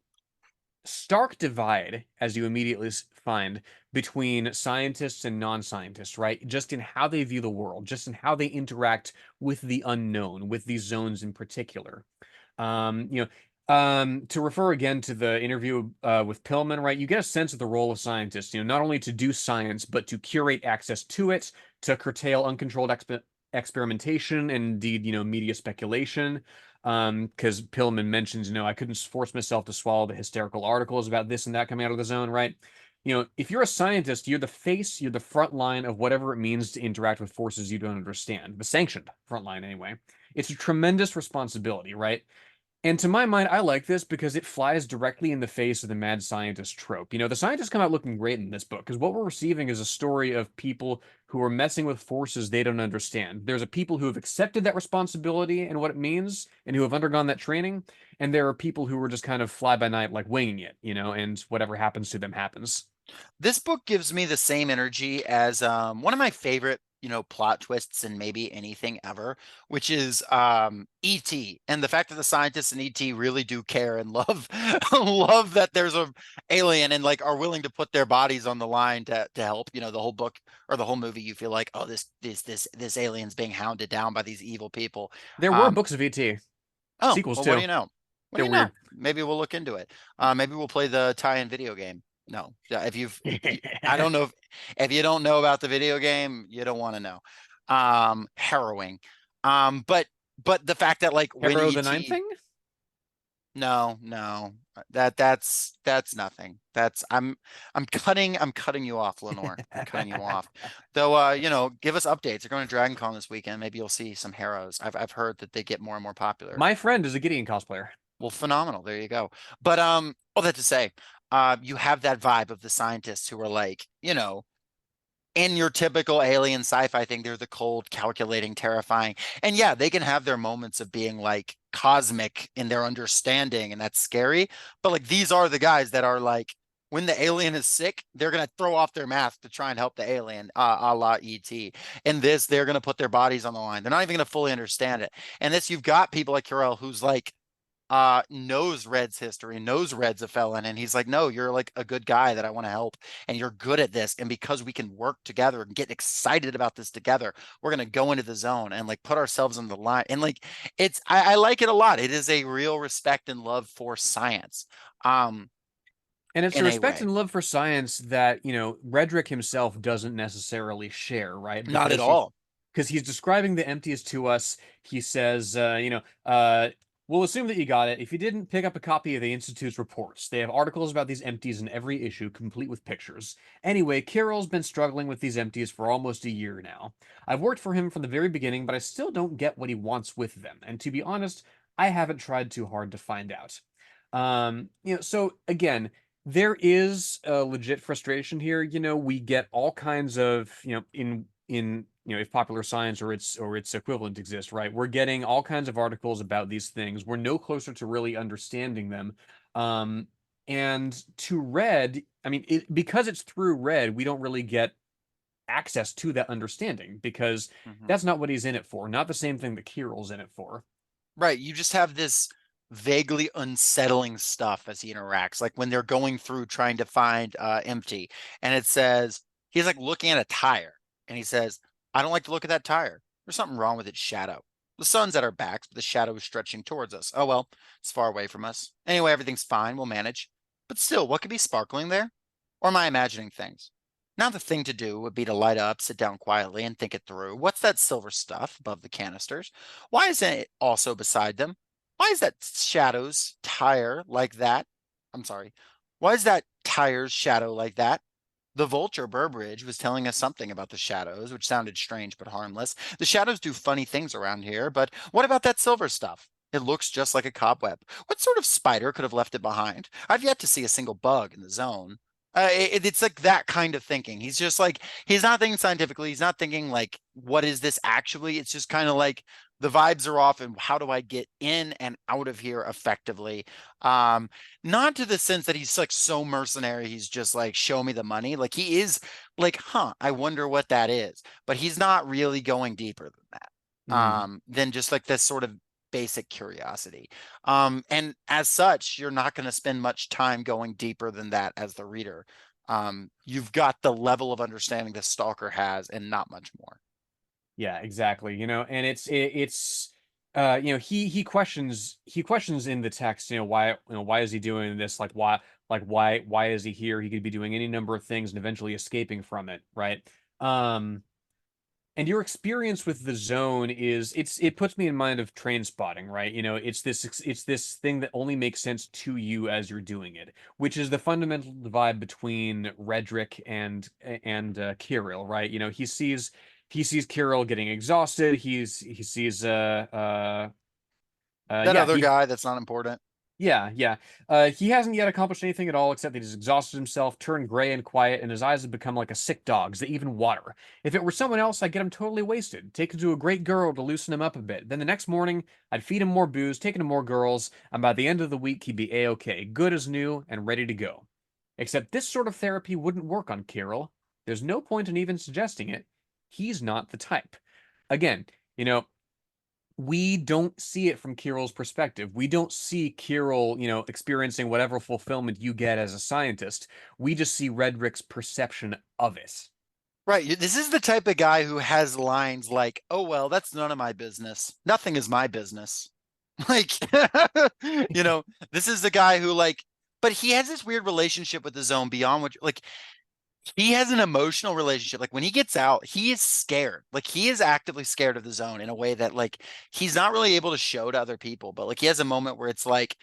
stark divide, as you immediately find, between scientists and non-scientists, right? Just in how they view the world, just in how they interact with the unknown, with these zones in particular. To refer again to the interview with Pillman, right? You get a sense of the role of scientists, not only to do science, but to curate access to it, to curtail uncontrolled experimentation and indeed, media speculation. Because Pillman mentions, I couldn't force myself to swallow the hysterical articles about this and that coming out of the zone, right? If you're a scientist, you're the face, you're the front line of whatever it means to interact with forces you don't understand, the sanctioned front line anyway. It's a tremendous responsibility, right? And to my mind, I like this because it flies directly in the face of the mad scientist trope. The scientists come out looking great in this book because what we're receiving is a story of people who are messing with forces they don't understand. There's a people who have accepted that responsibility and what it means and who have undergone that training. And there are people who are just kind of fly by night, like winging it, and whatever happens to them happens. This book gives me the same energy as one of my favorite, plot twists in maybe anything ever, which is E.T. and the fact that the scientists in E.T. really do care and love love that there's a alien and, like, are willing to put their bodies on the line to help. The whole book or the whole movie, you feel like, oh, this alien's being hounded down by these evil people. There were books of ET, Oh, sequels well, what do too. you know? What do They're you know? weird. Maybe we'll look into it. Maybe we'll play the tie-in video game. No, yeah, I don't know if you don't know about the video game, you don't want to know. Harrowing. But the fact that, like, when Harrow the ET, Ninth thing? no, that's nothing. I'm cutting you off, Lenore. I'm cutting you off. Though, give us updates. They're going to Dragon Con this weekend. Maybe you'll see some Harrows. I've heard that they get more and more popular. My friend is a Gideon cosplayer. Well, phenomenal. There you go. But all that to say, you have that vibe of the scientists who are, like, in your typical alien sci-fi thing, they're the cold, calculating, terrifying. And yeah, they can have their moments of being, like, cosmic in their understanding, and that's scary. But, like, these are the guys that are, like, when the alien is sick, they're gonna throw off their mask to try and help the alien, a la ET. In this, they're gonna put their bodies on the line. They're not even gonna fully understand it. And this, you've got people like Carell, who's, like, knows Red's history, knows Red's a felon, and he's like, no, you're like a good guy that I want to help, and you're good at this, and because we can work together and get excited about this together, we're gonna go into the zone and like put ourselves on the line. And like I like it a lot. It is a real respect and love for science. And it's a In a respect way. and love for science that, Redrick himself doesn't necessarily share, right? Not at all. Because he's describing the empties to us. He says, we'll assume that you got it. If you didn't, pick up a copy of the Institute's reports. They have articles about these empties in every issue, complete with pictures. Anyway, Kirill's been struggling with these empties for almost a year now. I've worked for him from the very beginning, but I still don't get what he wants with them. And to be honest, I haven't tried too hard to find out. So again, there is a legit frustration here. We get all kinds of, in if Popular Science or its equivalent exists, right? We're getting all kinds of articles about these things. We're no closer to really understanding them. And to Red, I mean, because it's through Red, we don't really get access to that understanding because that's not what he's in it for. Not the same thing that Kirill's in it for. Right. You just have this vaguely unsettling stuff as he interacts, like when they're going through trying to find empty, and it says he's like looking at a tire, and he says, I don't like to look at that tire. There's something wrong with its shadow. The sun's at our backs, but the shadow is stretching towards us. Oh well, it's far away from us. Anyway, everything's fine. We'll manage. But still, what could be sparkling there? Or am I imagining things? Now the thing to do would be to light up, sit down quietly, and think it through. What's that silver stuff above the canisters? Why isn't it also beside them? Why is that shadow's tire like that? I'm sorry. Why is that tire's shadow like that? The vulture Burbridge was telling us something about the shadows, which sounded strange but harmless. The shadows do funny things around here, but what about that silver stuff? It looks just like a cobweb. What sort of spider could have left it behind? I've yet to see a single bug in the zone. It's like that kind of thinking. He's just like, he's not thinking scientifically. He's not thinking like, what is this actually? It's just kind of like the vibes are off and how do I get in and out of here effectively? Not to the sense that he's like so mercenary. He's just like, show me the money. Like he is like, I wonder what that is. But he's not really going deeper than that. Than just like this sort of basic curiosity. And as such, you're not going to spend much time going deeper than that as the reader. You've got the level of understanding the Stalker has and not much more. Yeah, exactly. And he questions in the text, why is he doing this? Why is he here? He could be doing any number of things and eventually escaping from it, right? And your experience with the zone it puts me in mind of Train Spotting, right? It's this thing that only makes sense to you as you're doing it, which is the fundamental divide between Redrick and Kirill, right? He sees Kirill getting exhausted. He sees That yeah, other guy that's not important. yeah. He hasn't yet accomplished anything at all except that he's exhausted himself, turned gray and quiet, and his eyes have become like a sick dog's that even water. If it were someone else, I'd get him totally wasted, take him to a great girl to loosen him up a bit. Then the next morning, I'd feed him more booze, take him to more girls, and by the end of the week, he'd be a-okay, good as new, and ready to go. Except this sort of therapy wouldn't work on Kirill. There's no point in even suggesting it. He's not the type. Again, we don't see it from Kirill's perspective. We don't see Kirill, experiencing whatever fulfillment you get as a scientist. We just see Redrick's perception of it. Right. This is the type of guy who has lines like, oh, well, that's none of my business. Nothing is my business. Like, this is the guy who but he has this weird relationship with the zone beyond what, like, he has an emotional relationship. Like when he gets out, he is scared. Like he is actively scared of the zone in a way that like he's not really able to show to other people. But like he has a moment where it's like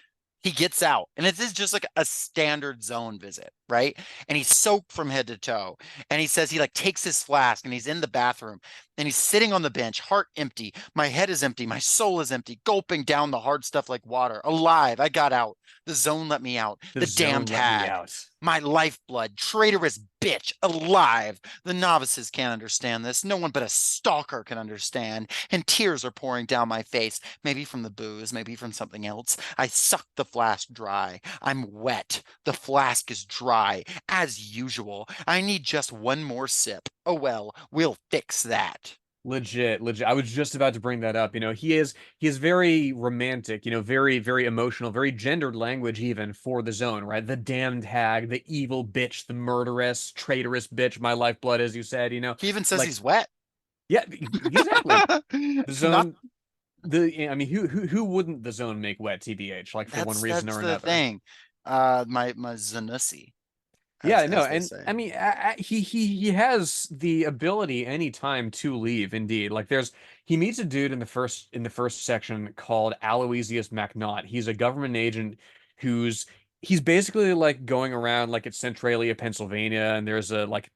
he gets out and it is just like a standard zone visit, right? And he's soaked from head to toe. And he says he like takes his flask and he's in the bathroom and he's sitting on the bench, heart empty. My head is empty. My soul is empty, gulping down the hard stuff like water. Alive. I got out. The zone let me out. The damned hag. My lifeblood, traitorous bitch, alive. The novices can't understand this. No one but a stalker can understand. And tears are pouring down my face, maybe from the booze, maybe from something else. I sucked the flask dry. I'm wet. The flask is dry, as usual. I need just one more sip. Oh well, we'll fix that. Legit. I was just about to bring that up. He is very romantic, very, very emotional, very gendered language even for the zone, right? The damned hag, the evil bitch, the murderous, traitorous bitch, my lifeblood, as you said, He even says like, he's wet. yeah, exactly. The Not zone, I mean, who wouldn't the zone make wet, TBH, like for one reason that's or the another? thing. My Zanussi, Yeah, no, as they and say. I mean, he has the ability anytime to leave. Indeed, like he meets a dude in the first section called Aloysius MacNaught. He's a government agent he's basically like going around like it's Centralia, Pennsylvania, and there's a like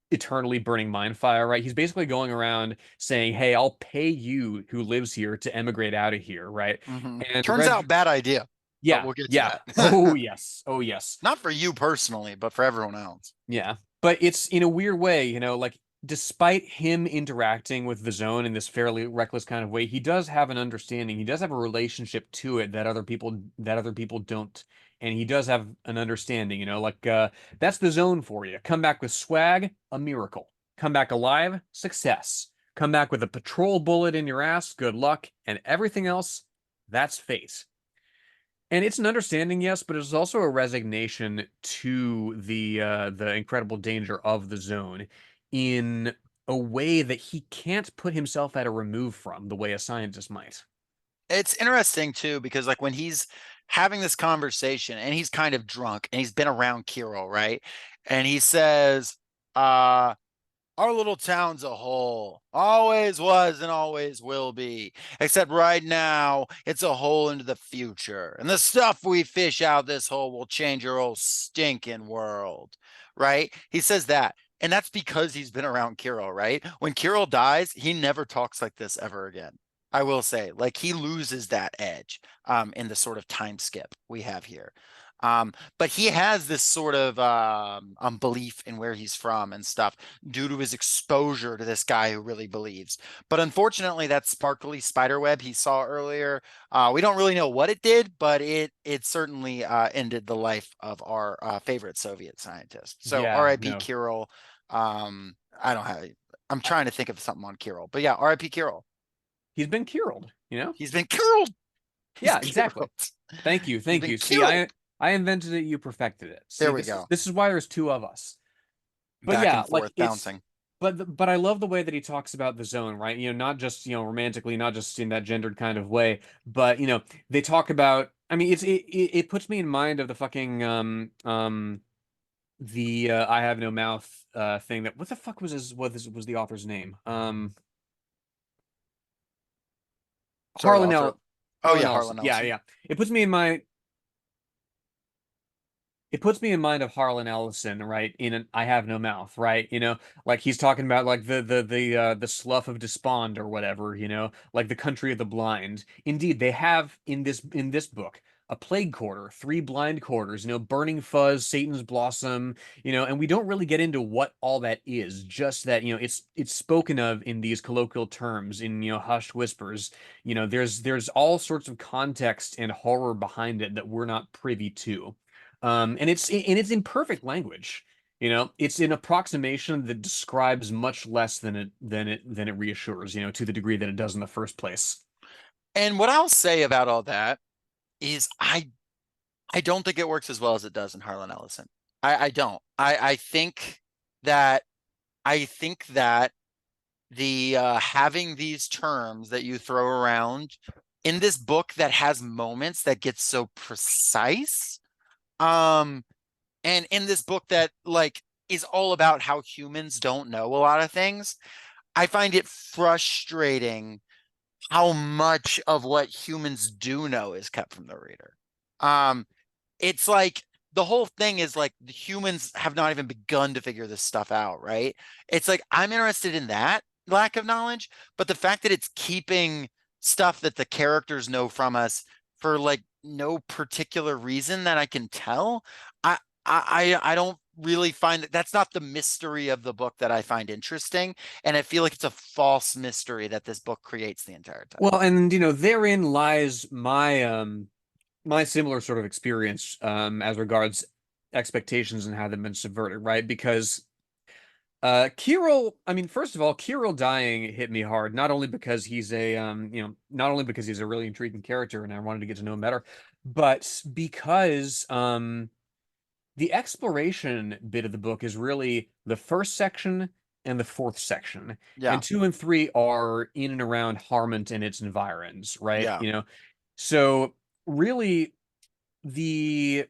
eternally burning mine fire, right? He's basically going around saying, "Hey, I'll pay you who lives here to emigrate out of here," right? And Turns out bad idea, but Yeah, we'll get to yeah. that. Oh yes, oh yes. Not for you personally, but for everyone else. Yeah, but it's in a weird way, like despite him interacting with the zone in this fairly reckless kind of way, he does have an understanding. He does have a relationship to it that other people don't, and he does have an understanding. Like that's the zone for you. Come back with swag, a miracle. Come back alive, success. Come back with a patrol bullet in your ass, good luck, and everything else, that's fate. And it's an understanding, yes, but it's also a resignation to the incredible danger of the zone in a way that he can't put himself at a remove from the way a scientist might. It's interesting too, because like when he's having this conversation and he's kind of drunk and he's been around Kirill, right? And he says, uh, our little town's a hole. Always was and always will be. Except right now, it's a hole into the future. And the stuff we fish out this hole will change your old stinking world. Right? He says that. And that's because he's been around Kirill, right? When Kirill dies, he never talks like this ever again. I will say, like he loses that edge in the sort of time skip we have here. But he has this sort of belief in where he's from and stuff due to his exposure to this guy who really believes. But unfortunately, that sparkly spiderweb he saw earlier, we don't really know what it did, but it certainly ended the life of our favorite Soviet scientist. So Yeah, R.I.P. no. Kirill. I don't have. I'm trying to think of something on Kirill, but yeah, R.I.P. Kirill. He's been Kirilled. He's been Kirilled. He's Yeah, exactly. Kirilled. Thank you, He's thank been you. See, Kirilled. I invented it, you perfected it. There See, we this is go. this is why there's two of us. But Back yeah, and like forth bouncing. but I love the way that he talks about the zone, right? Not just, romantically, not just in that gendered kind of way, but they talk about, I mean, it puts me in mind of the fucking the I have no mouth thing. That what the fuck was the author's name? Sorry, the Harlan author. L. Oh Harlan yeah, Ellison. Harlan Yeah, Ellison. yeah. It puts me in mind of Harlan Ellison, right? In an I Have No Mouth, right? Like he's talking about like the slough of despond or whatever, like the country of the blind. Indeed, they have in this book a plague quarter, three blind quarters, burning fuzz, Satan's blossom, and we don't really get into what all that is, just that, it's spoken of in these colloquial terms, in hushed whispers. There's all sorts of context and horror behind it that we're not privy to. And it's in perfect language. It's an approximation that describes much less than it reassures, to the degree that it does in the first place. And what I'll say about all that is I don't think it works as well as it does in Harlan Ellison. I don't. That I think that the having these terms that you throw around in this book that has moments that get so precise, um, and in this book that like is all about how humans don't know a lot of things, I find it frustrating how much of what humans do know is kept from the reader. Um, it's like the whole thing is like the humans have not even begun to figure this stuff out, right? It's like I'm interested in that lack of knowledge, but the fact that it's keeping stuff that the characters know from us for like no particular reason that I can tell, I don't really find that's not the mystery of the book that I find interesting, and I feel like it's a false mystery that this book creates the entire time. Well, and therein lies my similar sort of experience as regards expectations and how they've been subverted, right? Because Kirill, I mean, first of all, Kirill dying hit me hard, not only because he's not only because he's a really intriguing character and I wanted to get to know him better, but because the exploration bit of the book is really the first section and the fourth section. Yeah, And two and three are in and around Harmont and its environs, right? yeah. So really the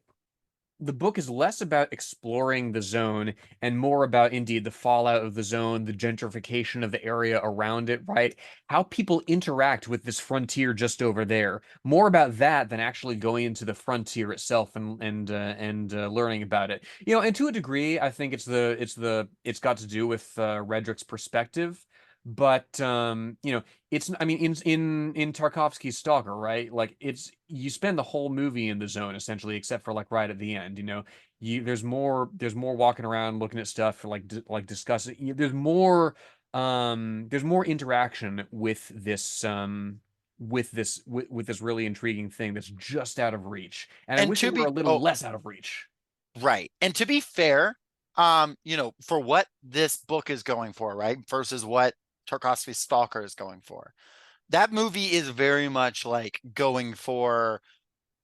the book is less about exploring the zone and more about indeed the fallout of the zone, the gentrification of the area around it, right? How people interact with this frontier just over there. More about that than actually going into the frontier itself and learning about it. And to a degree, I think it's got to do with Redrick's perspective. But it's I mean in Tarkovsky's Stalker, right? Like you spend the whole movie in the zone essentially, except for like right at the end. There's more walking around looking at stuff for like discussing. There's more interaction with this really intriguing thing that's just out of reach. And I And wish it to were a be little oh, less out of reach. right. And to be fair, for what this book is going for, right? Versus what Tarkovsky's Stalker is going for. That movie is very much like going for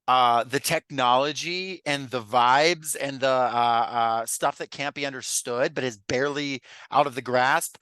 the technology and the vibes and the stuff that can't be understood but is barely out of the grasp,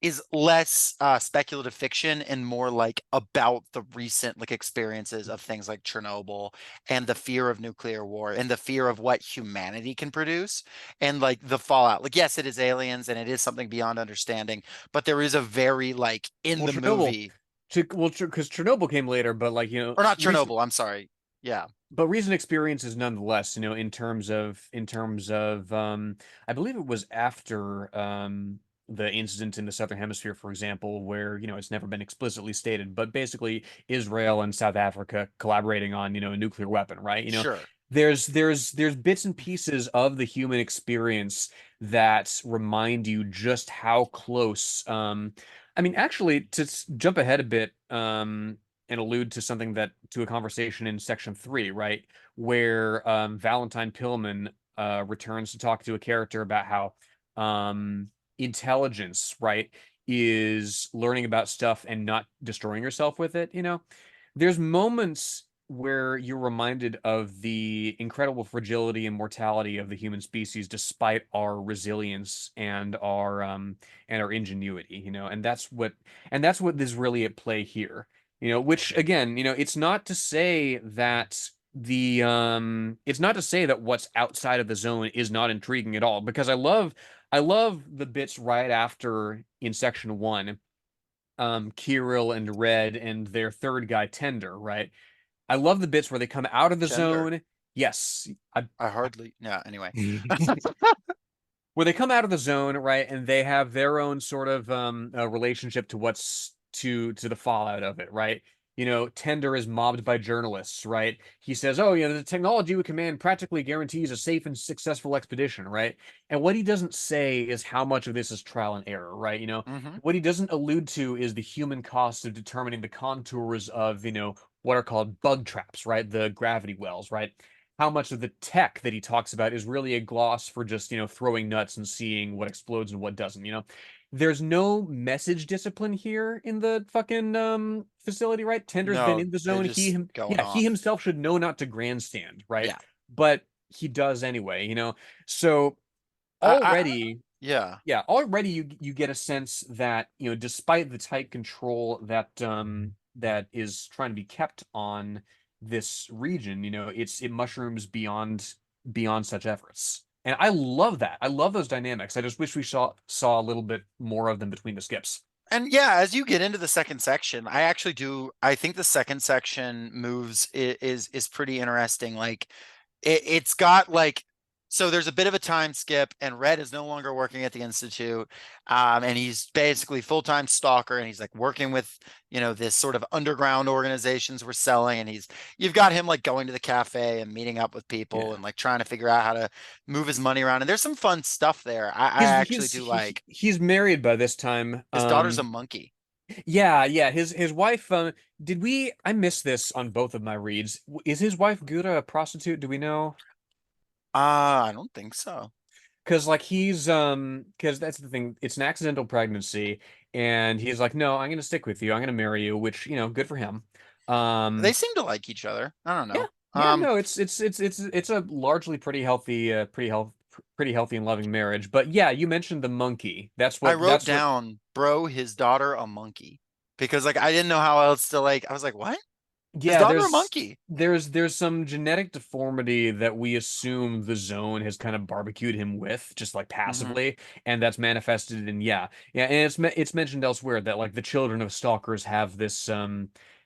is less speculative fiction and more like about the recent like experiences of things like Chernobyl and the fear of nuclear war and the fear of what humanity can produce and like the fallout. Like, yes, it is aliens and it is something beyond understanding, but there is a very like in Well, the Chernobyl, movie, because Chernobyl came later, but like or not recent Chernobyl, I'm sorry. Yeah, but recent experiences nonetheless, in terms of I believe it was after the incident in the Southern Hemisphere, for example, where it's never been explicitly stated, but basically Israel and South Africa collaborating on a nuclear weapon, right? sure. There's bits and pieces of the human experience that remind you just how close. I mean, actually, to jump ahead a bit, and allude to a conversation in section 3, right? Where Valentine Pillman returns to talk to a character about how intelligence, right, is learning about stuff and not destroying yourself with it. There's moments where you're reminded of the incredible fragility and mortality of the human species despite our resilience and our ingenuity, and that's what is really at play here. Which again, it's not to say that what's outside of the zone is not intriguing at all, because I love the bits right after in section 1, Kirill and Red and their third guy Tender, right? I love the bits where they come out of the Gender. zone. Yes, I hardly, yeah, anyway. where they come out of the zone, right, and they have their own sort of relationship to what's to the fallout of it, right? Tender is mobbed by journalists, right? He says, "Oh, the technology we command practically guarantees a safe and successful expedition," right? And what he doesn't say is how much of this is trial and error, right? Hmm. What he doesn't allude to is the human cost of determining the contours of, what are called bug traps, right? The gravity wells, right? How much of the tech that he talks about is really a gloss for just, throwing nuts and seeing what explodes and what doesn't. There's no message discipline here in the fucking facility, right? Tender's been No, in the they're zone. just going He off. himself should know not to grandstand, right? Yeah. But he does anyway. So I already, yeah. yeah, already you get a sense that, despite the tight control that is trying to be kept on this region, it mushrooms beyond such efforts. And I love that. I love those dynamics. I just wish we saw a little bit more of them between the skips. And yeah, as you get into the second section, I actually do. I think the second section moves is pretty interesting. Like it's got like, so there's a bit of a time skip, and Red is no longer working at the institute, and he's basically full-time stalker, and he's like working with this sort of underground organizations we're selling, and you've got him like going to the cafe and meeting up with people Yeah. and like trying to figure out how to move his money around, and there's some fun stuff there. I He's actually he's do he, like. he's married by this time. His daughter's a monkey. Yeah, yeah. His wife. Did we? I missed this on both of my reads. Is his wife Gura a prostitute? Do we know? I don't think so. Because like because that's the thing, it's an accidental pregnancy, and he's like, no, I'm gonna stick with you, I'm gonna marry you, which, good for him. They Um, seem to like each other. I don't yeah, know. yeah, no, it's a largely pretty healthy, pretty healthy and loving marriage. But yeah, you mentioned the monkey. I wrote That's what down, bro, his daughter a monkey. Because like I didn't know how else to like I was like, what? His Yeah, daughter a monkey. there's some genetic deformity that we assume the zone has kind of barbecued him with, just like Hmm. passively, and that's manifested in yeah, and it's mentioned elsewhere that like the children of stalkers have this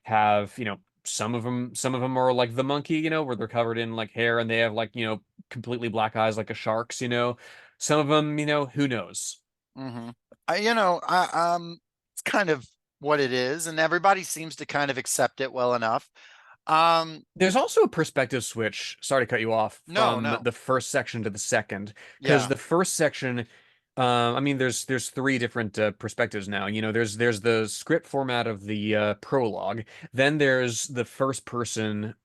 have some of them are like the monkey, where they're covered in like hair and they have like completely black eyes like a shark's, some of them, who knows. Hmm. I it's kind of what it is, and everybody seems to kind of accept it well enough. Um, There's also a perspective switch, sorry to cut you off, no, from no. the first section to the second, because Yeah. the first section, I mean, there's three different perspectives now. There's the script format of the prologue, then there's the first person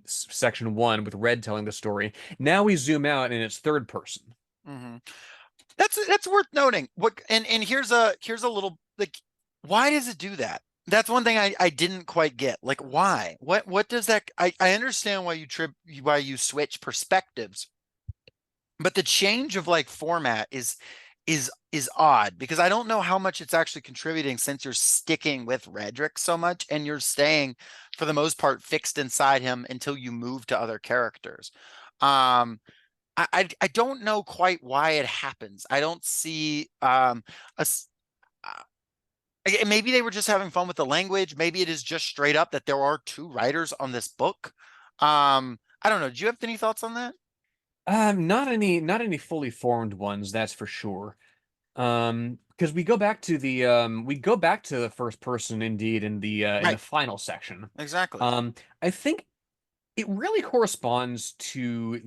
section one with Red telling the story. Now we zoom out and it's third person. Hmm. That's worth noting. What and here's a little like why does it do that? That's one thing I didn't quite get. Like why? What does that I understand why you switch perspectives, but the change of like format is odd because I don't know how much it's actually contributing since you're sticking with Redrick so much and you're staying for the most part fixed inside him until you move to other characters. Um I don't know quite why it happens. I don't see a s- maybe they were just having fun with the language. Maybe it is just straight up that there are two writers on this book. I don't know. Do you have any thoughts on that? Not any fully formed ones, that's for sure. Because we go back to the first person indeed in the Right. final section. Exactly. I think it really corresponds to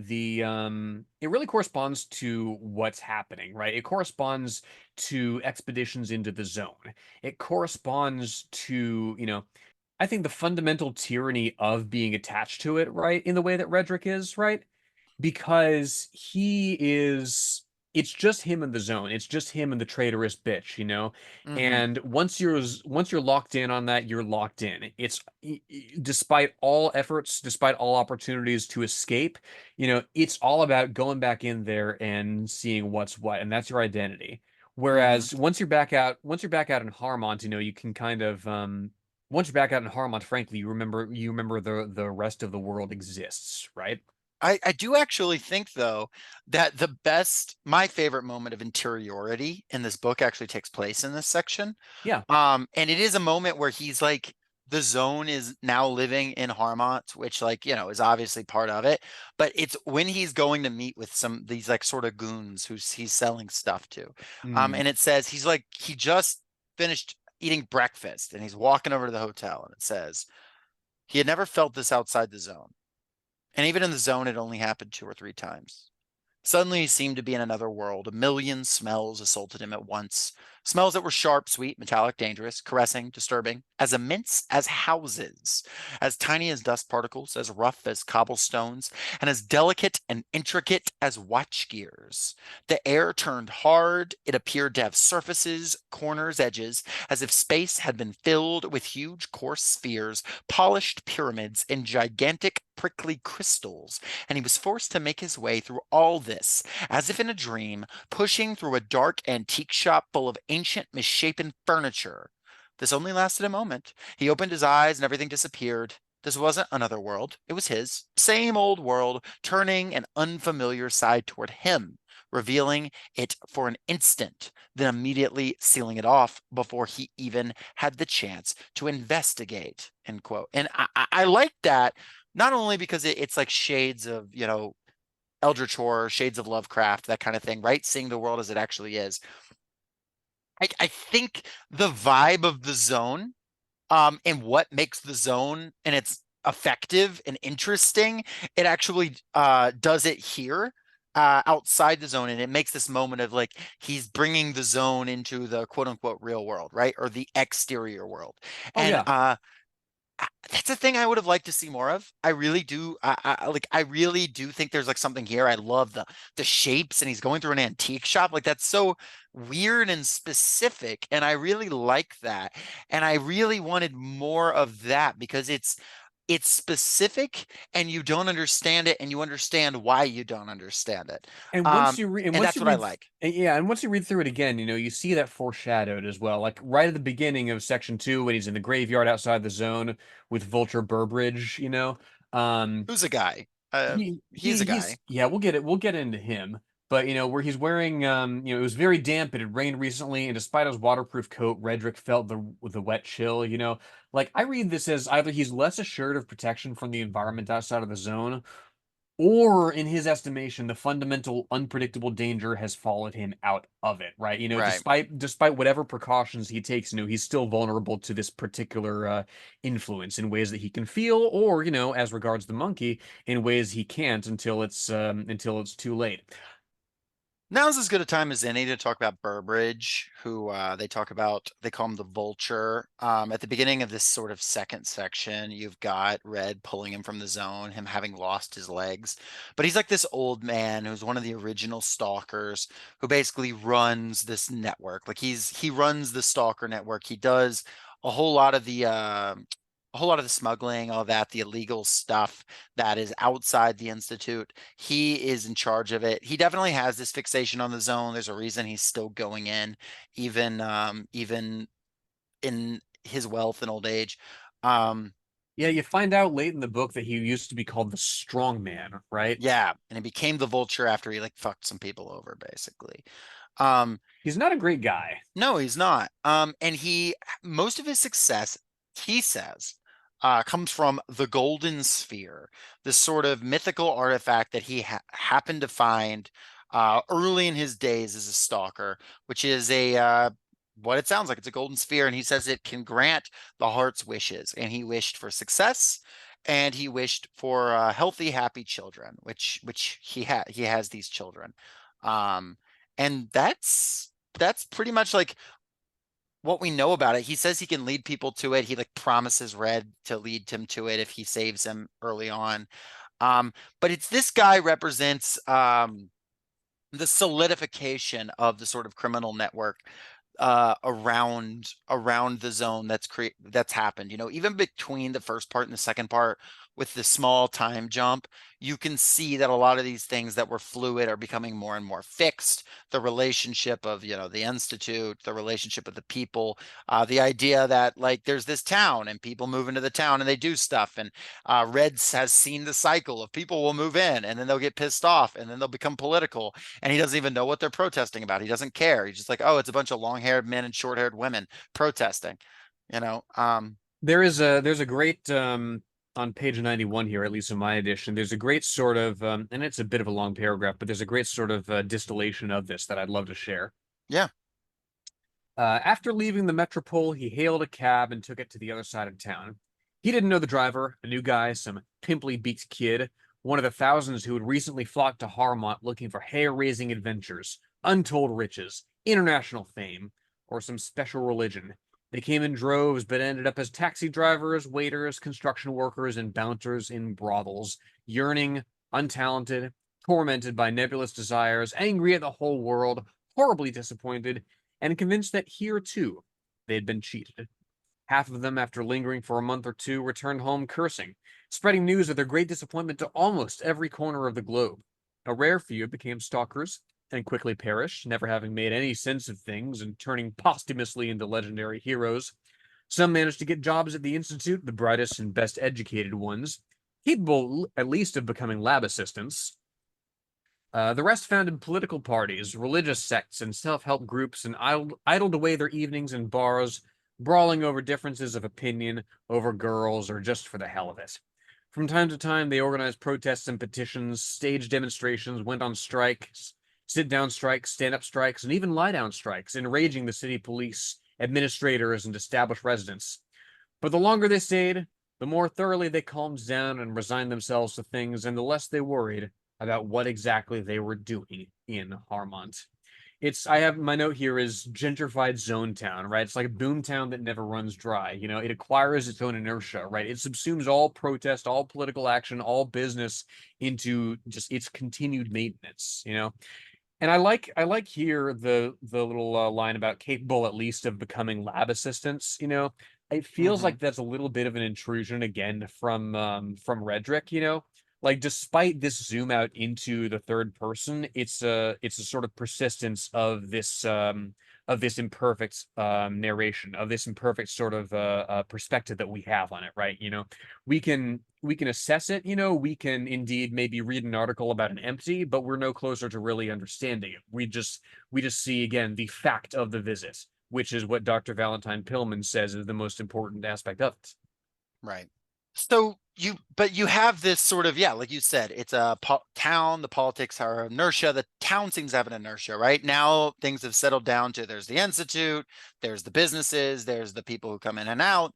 what's happening, right? It corresponds to expeditions into the zone. It corresponds to, I think the fundamental tyranny of being attached to it, right? In the way that Redrick is, right? Because it's just him in the zone. It's just him and the traitorous bitch, Hmm. and once you're locked in on that, you're locked in. Despite all efforts, despite all opportunities to escape, it's all about going back in there and seeing what's what, and that's your identity. Hmm. Whereas once you're back out in Harmont, you can kind of once you're back out in Harmont, frankly, you remember the rest of the world exists, right? I do actually think though that my favorite moment of interiority in this book actually takes place in this section. Yeah. And it is a moment where he's like the zone is now living in Harmont, which like, is obviously part of it. But it's when he's going to meet with some these like sort of goons who he's selling stuff to. Mm. And it says he's like he just finished eating breakfast and he's walking over to the hotel and it says he had never felt this outside the zone. And even in the zone, it only happened 2 or 3 times. Suddenly he seemed to be in another world. A million smells assaulted him at once. Smells that were sharp, sweet, metallic, dangerous, caressing, disturbing, as immense as houses, as tiny as dust particles, as rough as cobblestones, and as delicate and intricate as watch gears. The air turned hard. It appeared to have surfaces, corners, edges, as if space had been filled with huge, coarse spheres, polished pyramids, and gigantic, prickly crystals. And he was forced to make his way through all this, as if in a dream, pushing through a dark antique shop full of ancient, misshapen furniture. This only lasted a moment. He opened his eyes and everything disappeared. This wasn't another world. It was his. Same old world, turning an unfamiliar side toward him, revealing it for an instant, then immediately sealing it off before he even had the chance to investigate. End quote. And I like that not only because it's like shades of, Eldritch horror, shades of Lovecraft, that kind of thing, right? Seeing the world as it actually is. I think the vibe of the zone, and what makes the zone and it's effective and interesting, it actually does it here. Outside the zone, and it makes this moment of like he's bringing the zone into the quote unquote real world, right, or the exterior world, Oh and yeah. That's a thing I would have liked to see more of. I really do. I really do think there's like something here. I love the shapes, and he's going through an antique shop. Like that's so weird and specific, and I really like that. And I really wanted more of that because it's specific, and you don't understand it, and you understand why you don't understand it. And once you read, and And once that's you what I read, like. yeah, and once you read through it again, you see that foreshadowed as well. Like right at the beginning of section 2, when he's in the graveyard outside the zone with Vulture Burbridge, um, Who's a guy? He's a he's guy. yeah, we'll get into him. But where he's wearing, it was very damp. It had rained recently, and despite his waterproof coat, Redrick felt the wet chill. Like I read this as either he's less assured of protection from the environment outside of the zone, or in his estimation, the fundamental unpredictable danger has followed him out of it, right? Right. Despite whatever precautions he takes, he's still vulnerable to this particular influence in ways that he can feel, or as regards the monkey, in ways he can't until it's too late. Now's as good a time as any to talk about Burbridge, who they talk about, they call him the Vulture. At the beginning of this sort of second section, you've got Red pulling him from the zone, him having lost his legs. But he's like this old man who's one of the original stalkers who basically runs this network. Like he runs the stalker network. He does a whole lot of the smuggling, all that, the illegal stuff that is outside the Institute. He is in charge of it. He definitely has this fixation on the zone. There's a reason he's still going in, even in his wealth and old age. Um, Yeah, you find out late in the book that he used to be called the Strong Man, right? yeah, and he became the Vulture after he like fucked some people over, basically. Um, He's not a great guy. No, he's not. And most of his success, he says, comes from the Golden Sphere, this sort of mythical artifact that he happened to find early in his days as a stalker, which is what it sounds like. It's a golden sphere, and he says it can grant the heart's wishes. And he wished for success, and he wished for healthy, happy children, which he has these children. Um, and that's pretty much like what we know about it. He says he can lead people to it. He like promises Red to lead him to it if he saves him early on. But it's this guy represents the solidification of the sort of criminal network around the zone that's happened. Even between the first part and the second part, with the small time jump, you can see that a lot of these things that were fluid are becoming more and more fixed. The relationship of the Institute, the relationship of the people, the idea that like there's this town and people move into the town and they do stuff, and Reds has seen the cycle of people will move in and then they'll get pissed off and then they'll become political, and he doesn't even know what they're protesting about. He doesn't care. He's just like, oh, it's a bunch of long-haired men and short-haired women protesting. You know, um, There's a great on page 91 here, at least in my edition, there's a great sort of and it's a bit of a long paragraph, but there's a great sort of distillation of this that I'd love to share. yeah, After leaving the Metropole, he hailed a cab and took it to the other side of town. He didn't know the driver, a new guy, some pimply beaked kid, one of the thousands who had recently flocked to Harmont looking for hair-raising adventures, untold riches, international fame, or some special religion. They came in droves, but ended up as taxi drivers, waiters, construction workers, and bouncers in brothels, yearning, untalented, tormented by nebulous desires, angry at the whole world, horribly disappointed, and convinced that here, too, they had been cheated. Half of them, after lingering for a month or two, returned home cursing, spreading news of their great disappointment to almost every corner of the globe. A rare few became stalkers and quickly perished, never having made any sense of things and turning posthumously into legendary heroes. Some managed to get jobs at the Institute, the brightest and best educated ones, capable at least of becoming lab assistants. The rest founded political parties, religious sects, and self-help groups, and idled away their evenings in bars, brawling over differences of opinion, over girls, or just for the hell of it. From time to time, they organized protests and petitions, staged demonstrations, went on strikes, sit-down strikes, stand-up strikes, and even lie-down strikes, enraging the city police, administrators, and established residents. But the longer they stayed, the more thoroughly they calmed down and resigned themselves to things, and the less they worried about what exactly they were doing in Harmont. I have my note here is gentrified zone town, right? It's like a boom town that never runs dry. It acquires its own inertia, right? It subsumes all protest, all political action, all business into just its continued maintenance. And I like here the little line about capable at least of becoming lab assistants. It feels Mhm. like that's a little bit of an intrusion again from Redrick. Like despite this zoom out into the third person, it's a sort of persistence of this imperfect narration, of this imperfect sort of perspective that we have on it, right? We can assess it, we can indeed maybe read an article about an empty, but we're no closer to really understanding it. We just see again the fact of the visit, which is what Dr. Valentine Pillman says is the most important aspect of it. Right. So but you have this sort of, yeah, like you said, it's a town. The politics are inertia. The town seems to have an inertia, right? Now things have settled down to there's the institute, there's the businesses, there's the people who come in and out,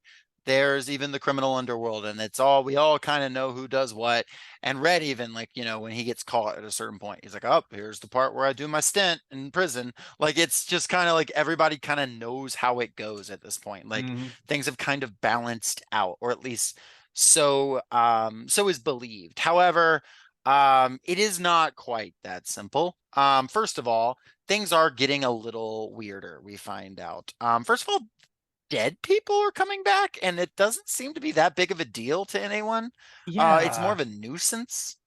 there's even the criminal underworld, and we all kind of know who does what. And Red, even like, when he gets caught at a certain point, he's like, oh, here's the part where I do my stint in prison. Like it's just kind of like everybody kind of knows how it goes at this point. Like Mhm. things have kind of balanced out, or at least so is believed. However, it is not quite that simple. First of all, things are getting a little weirder, we find out. First of all, dead people are coming back, and it doesn't seem to be that big of a deal to anyone. It's more Yeah. of a nuisance.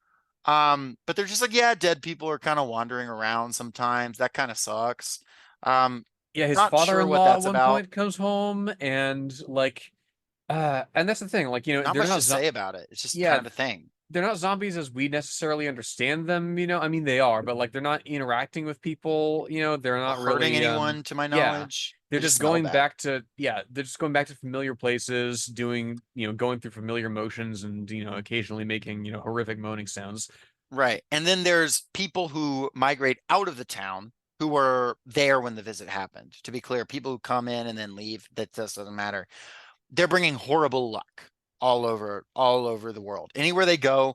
But they're just like, yeah, dead people are kind of wandering around sometimes. That kind of sucks. Um, Yeah, his Not sure what father-in-law at that's one about. point comes home and that's the thing, Not they're much not to say about it. It's just kind yeah, of a thing. they're not zombies as we necessarily understand them. I mean they are, but like they're not interacting with people. They're Or not hurting really anyone, to my yeah. knowledge. They're They just just smell going bad. back to yeah, they're just going back to familiar places, going through familiar motions and occasionally making, horrific moaning sounds. Right. And then there's people who migrate out of the town who were there when the visit happened. To be clear, people who come in and then leave, that just doesn't matter. They're bringing horrible luck all over the world. Anywhere they go,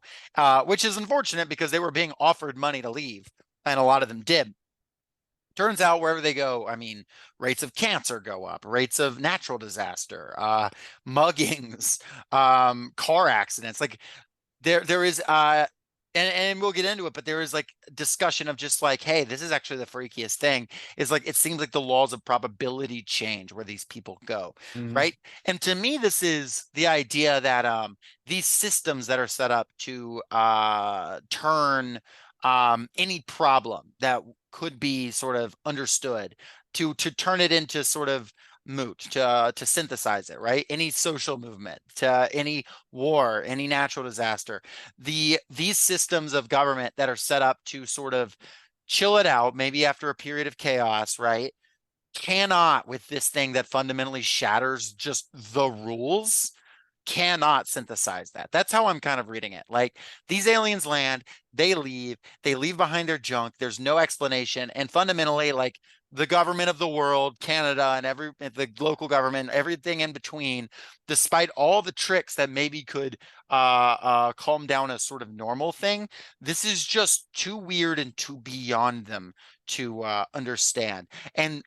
which is unfortunate because they were being offered money to leave, and a lot of them did. Turns out wherever they go, I mean, rates of cancer go up, rates of natural disaster, muggings, car accidents. Like there is and we'll get into it, but there is like discussion of just like, hey, this is actually the freakiest thing, is like it seems like the laws of probability change where these people go, Mhm. right? And to me, this is the idea that these systems that are set up to turn any problem that could be sort of understood, to turn it into sort of moot, to synthesize it, right? Any social movement, to any war, any natural disaster, these systems of government that are set up to sort of chill it out, maybe after a period of chaos, right? Cannot, with this thing that fundamentally shatters just the rules, cannot synthesize that. That's how I'm kind of reading it. Like these aliens land, they leave behind their junk. There's no explanation. And fundamentally, like the government of the world, Canada, and the local government, everything in between, despite all the tricks that maybe could calm down a sort of normal thing, this is just too weird and too beyond them to understand. And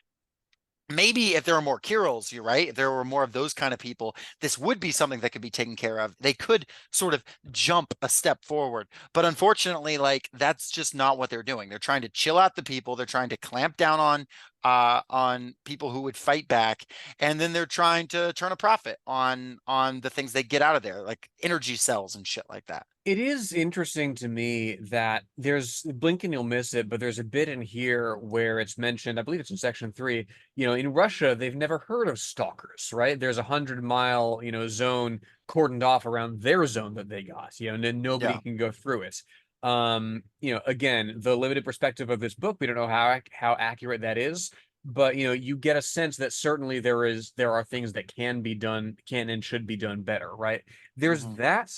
maybe if there were more Kirils, you're right. If there were more of those kind of people, this would be something that could be taken care of. They could sort of jump a step forward. But unfortunately, like that's just not what they're doing. They're trying to chill out the people. They're trying to clamp down on people who would fight back. And then they're trying to turn a profit on the things they get out of there, like energy cells and shit like that. It is interesting to me that there's blink and you'll miss it, but there's a bit in here where it's mentioned, I believe it's in section 3, in Russia, they've never heard of stalkers, right? There's 100-mile, zone cordoned off around their zone that they got, and then nobody Yeah. can go through it. Again, the limited perspective of this book, we don't know how accurate that is, but you get a sense that certainly there are things that can be done, can and should be done better, right? There's Mhm. that.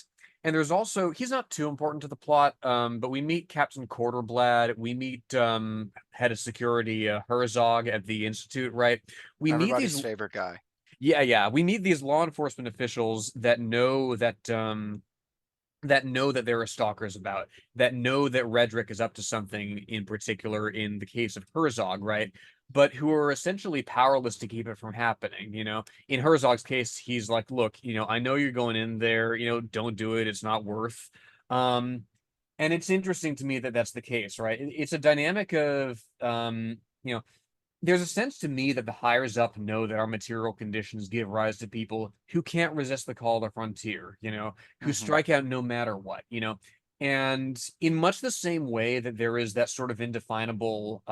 And there's also, he's not too important to the plot, but we meet Captain Quarterblad. We meet head of security Herzog at the Institute, right? We meet Everybody's these, favorite guy. yeah, yeah. We meet these law enforcement officials that know that that know that there are stalkers about, that know that Redrick is up to something in particular in the case of Herzog, right? But who are essentially powerless to keep it from happening, you know? In Herzog's case, he's like, look, you know, I know you're going in there, you know, don't do it, it's not worth. Um, and it's interesting to me that that's the case, right? It's a dynamic of, you know, there's a sense to me that the hires up know that our material conditions give rise to people who can't resist the call to frontier, you know, who Mm-hmm. strike out no matter what, you know. And in much the same way that there is that sort of indefinable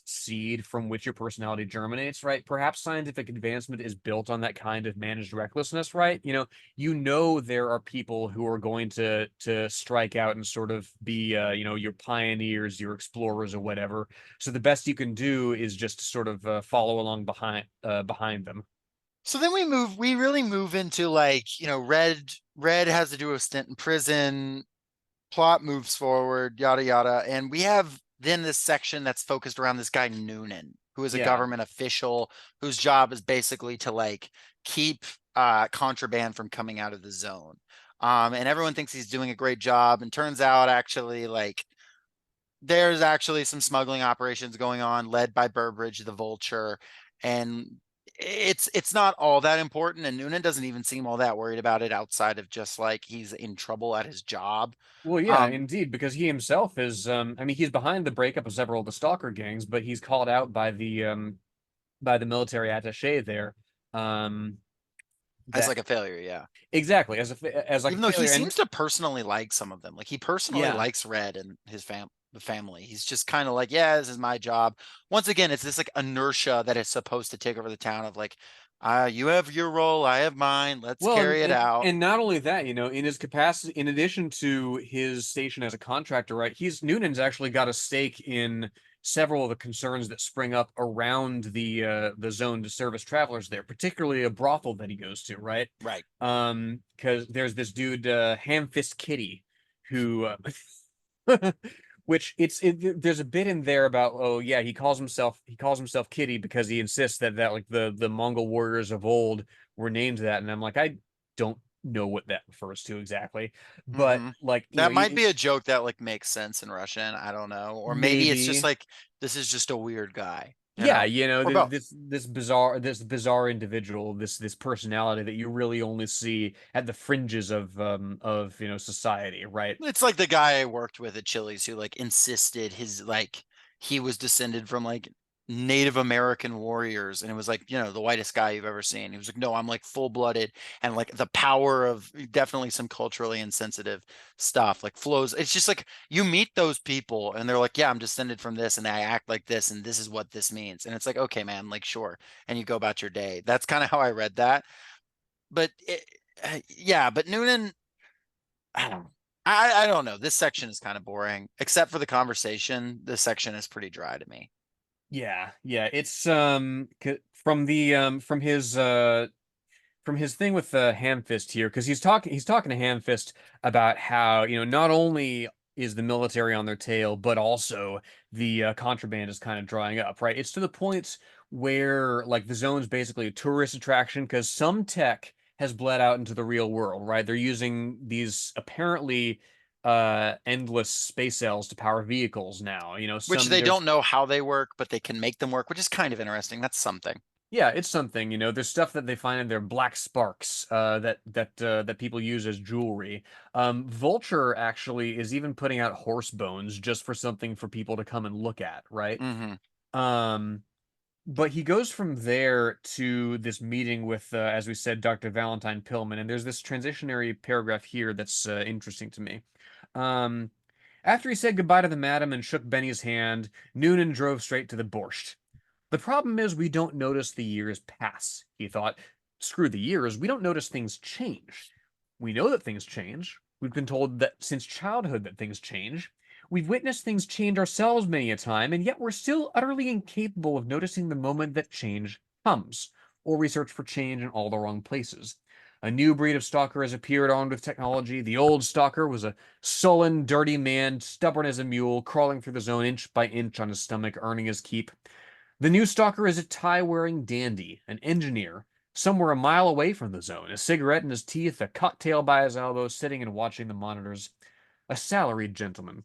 seed from which your personality germinates, right? Perhaps scientific advancement is built on that kind of managed recklessness, right? You know there are people who are going to strike out and sort of be you know, your pioneers, your explorers or whatever, so the best you can do is just sort of follow along behind them. So then we really move into like, Red has to do a stint in prison, plot moves forward, yada yada. And we have then this section that's focused around this guy Noonan, who is a Yeah. government official whose job is basically to like keep contraband from coming out of the zone. And everyone thinks he's doing a great job. And turns out actually like there's actually some smuggling operations going on led by Burbridge the Vulture. And it's not all that important, and Noonan doesn't even seem all that worried about it outside of just like he's in trouble at his job. Well, yeah, Um, indeed, because he himself is I mean, he's behind the breakup of several of the Stalker gangs, but he's called out by the military attaché there. Um as that like a failure, yeah. exactly as like a Even though he failure. And seems to personally like some of them, like he personally yeah. likes Red and the family. He's just kind of like, yeah, this is my job. Once again, it's this like inertia that is supposed to take over the town of like, you have your role, I have mine. Let's Well, carry it out. and not only that, you know, in his capacity, in addition to his station as a contractor, right? Noonan's actually got a stake in several of the concerns that spring up around the zone to service travelers there, particularly a brothel that he goes to, right? Right. Because there's this dude, Hamfist Kitty, who which there's a bit in there about, oh yeah, he calls himself Kitty because he insists that like the Mongol warriors of old were named that, and I'm like, I don't know what that refers to exactly, but Mm-hmm. like, you That know, might be a joke that like makes sense in Russian. I don't know. Or maybe it's just maybe. like this is just a weird guy, Yeah, you know, or both. this bizarre individual, this personality that you really only see at the fringes of you know, society, right? It's like the guy I worked with at Chili's who like insisted his like he was descended from like Native American warriors, and it was like, the whitest guy you've ever seen. He was like, no, I'm like full-blooded, and like the power of definitely some culturally insensitive stuff like flows. It's just like you meet those people and they're like, yeah, I'm descended from this and I act like this and this is what this means. And it's like, okay, man, like sure. And you go about your day. That's kind of how I read that. But yeah, but Noonan, I don't know. I don't know. This section is kind of boring, except for the conversation. This section is pretty dry to me. Yeah, yeah, it's from the from his thing with Hamfist here, because he's talking to Hamfist about how, you know, not only is the military on their tail, but also the contraband is kind of drying up, right? It's to the point where like the zone's basically a tourist attraction because some tech has bled out into the real world, right? They're using these apparently endless space cells to power vehicles now. You know, Which some they there's don't know how they work, but they can make them work, which is kind of interesting. That's something. yeah, it's something, you know. There's stuff that they find in their black sparks that people use as jewelry. Vulture actually is even putting out horse bones just for something for people to come and look at, right? Hmm. Um, but he goes from there to this meeting with, as we said, Dr. Valentine Pillman, and there's this transitionary paragraph here that's interesting to me. Um, After he said goodbye to the madam and shook Benny's hand, Noonan drove straight to the borscht. The problem is we don't notice the years pass, he thought. Screw the years, we don't notice things change. We know that things change. We've been told that since childhood that things change. We've witnessed things change ourselves many a time, and yet we're still utterly incapable of noticing the moment that change comes, or we search for change in all the wrong places. A new breed of stalker has appeared armed with technology. The old stalker was a sullen, dirty man, stubborn as a mule, crawling through the zone inch by inch on his stomach, earning his keep. The new stalker is a tie-wearing dandy, an engineer, Somewhere a mile away from the zone, a cigarette in his teeth, a cocktail by his elbow, sitting and watching the monitors, a salaried gentleman.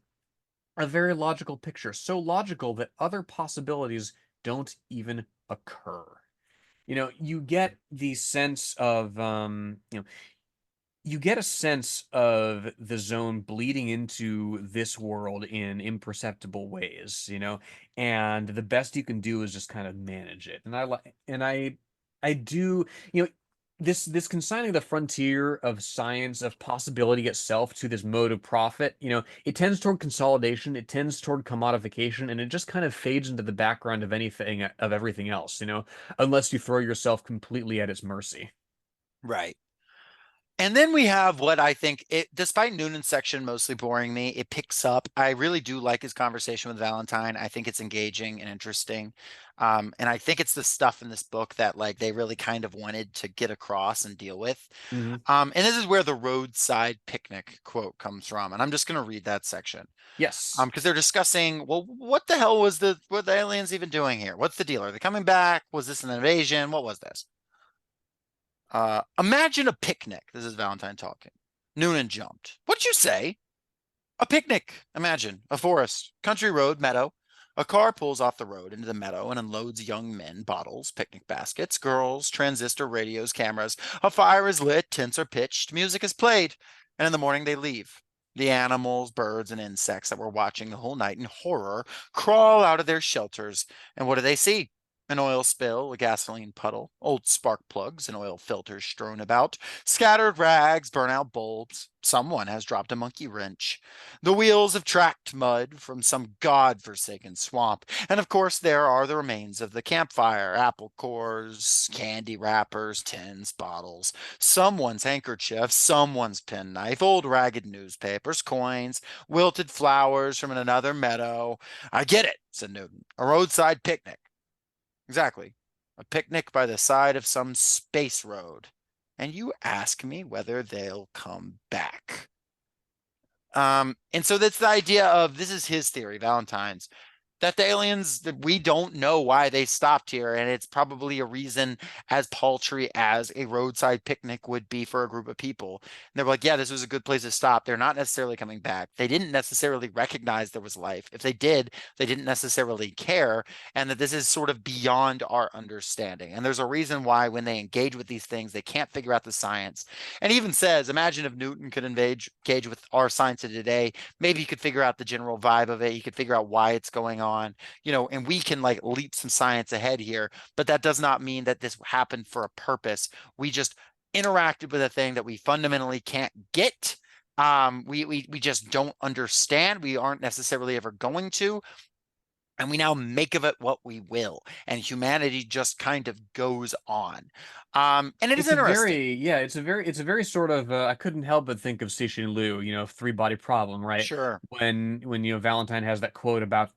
A very logical picture, so logical that other possibilities don't even occur. You get the sense of, you get a sense of the zone bleeding into this world in imperceptible ways, and the best you can do is just kind of manage it. I do, this consigning the frontier of science, of possibility itself to this mode of profit, it tends toward consolidation, it tends toward commodification, and it just kind of fades into the background of everything else, unless you throw yourself completely at its mercy. Right. And then we have what I think despite Noonan's section mostly boring me, it picks up. I really do like his conversation with Valentine. I think it's engaging and interesting. And I think it's the stuff in this book that like they really kind of wanted to get across and deal with. Hmm. And this is where the roadside picnic quote comes from. And I'm just going to read that section. Yes. Because they're discussing, well, what the hell was what the aliens even doing here? What's the deal? Are they coming back? Was this an invasion? What was this? Imagine a picnic. This is Valentine talking. Noonan jumped. What'd you say? A picnic. Imagine a forest, country road, meadow. A car pulls off the road into the meadow and unloads young men, bottles, picnic baskets, girls, transistor radios, cameras. A fire is lit, tents are pitched, music is played, and in the morning they leave. The animals, birds, and insects that were watching the whole night in horror crawl out of their shelters. And what do they see? An oil spill, a gasoline puddle, old spark plugs and oil filters strewn about, scattered rags, burnout bulbs. Someone has dropped a monkey wrench. The wheels have tracked mud from some god-forsaken swamp. And of course, there are the remains of the campfire, apple cores, candy wrappers, tins, bottles, someone's handkerchief, someone's penknife, old ragged newspapers, coins, wilted flowers from another meadow. I get it, said Newton. A roadside picnic. Exactly. A picnic by the side of some space road. And you ask me whether they'll come back. And so that's the idea of this is his theory, Valentine's, that the aliens, that we don't know why they stopped here. And it's probably a reason as paltry as a roadside picnic would be for a group of people. And they're like, yeah, this was a good place to stop. They're not necessarily coming back. They didn't necessarily recognize there was life. If they did, they didn't necessarily care. And that this is sort of beyond our understanding. And there's a reason why when they engage with these things, they can't figure out the science. And he even says, imagine if Newton could engage with our science of today. Maybe he could figure out the general vibe of it. He could figure out why it's going on, and we can like leap some science ahead here, but that does not mean that this happened for a purpose. We just interacted with a thing that we fundamentally can't get. We just don't understand. We aren't necessarily ever going to. And we now make of it what we will. And humanity just kind of goes on. And it is interesting. It's a very sort of, I couldn't help but think of Cixin Liu, three body problem, right? Sure. When Valentine has that quote about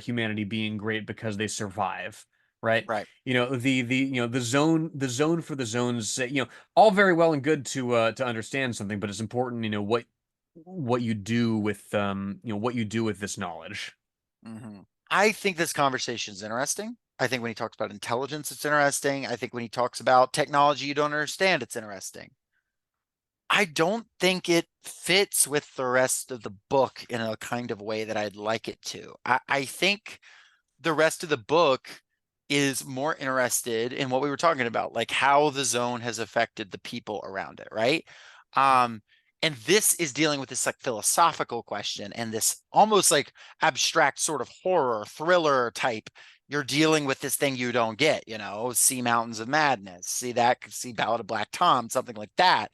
humanity being great because they survive, right? Right. The zone for the zone's sake, all very well and good to understand something, but it's important, what you do with what you do with this knowledge. Mm-hmm. I think this conversation is interesting. I think when he talks about intelligence, it's interesting. I think when he talks about technology you don't understand, it's interesting. I don't think it fits with the rest of the book in a kind of way that I'd like it to. I think the rest of the book is more interested in what we were talking about, like how the zone has affected the people around it, right? And this is dealing with this like philosophical question and this almost like abstract sort of horror thriller type. You're dealing with this thing you don't get, see Mountains of Madness, see Ballad of Black Tom, something like that.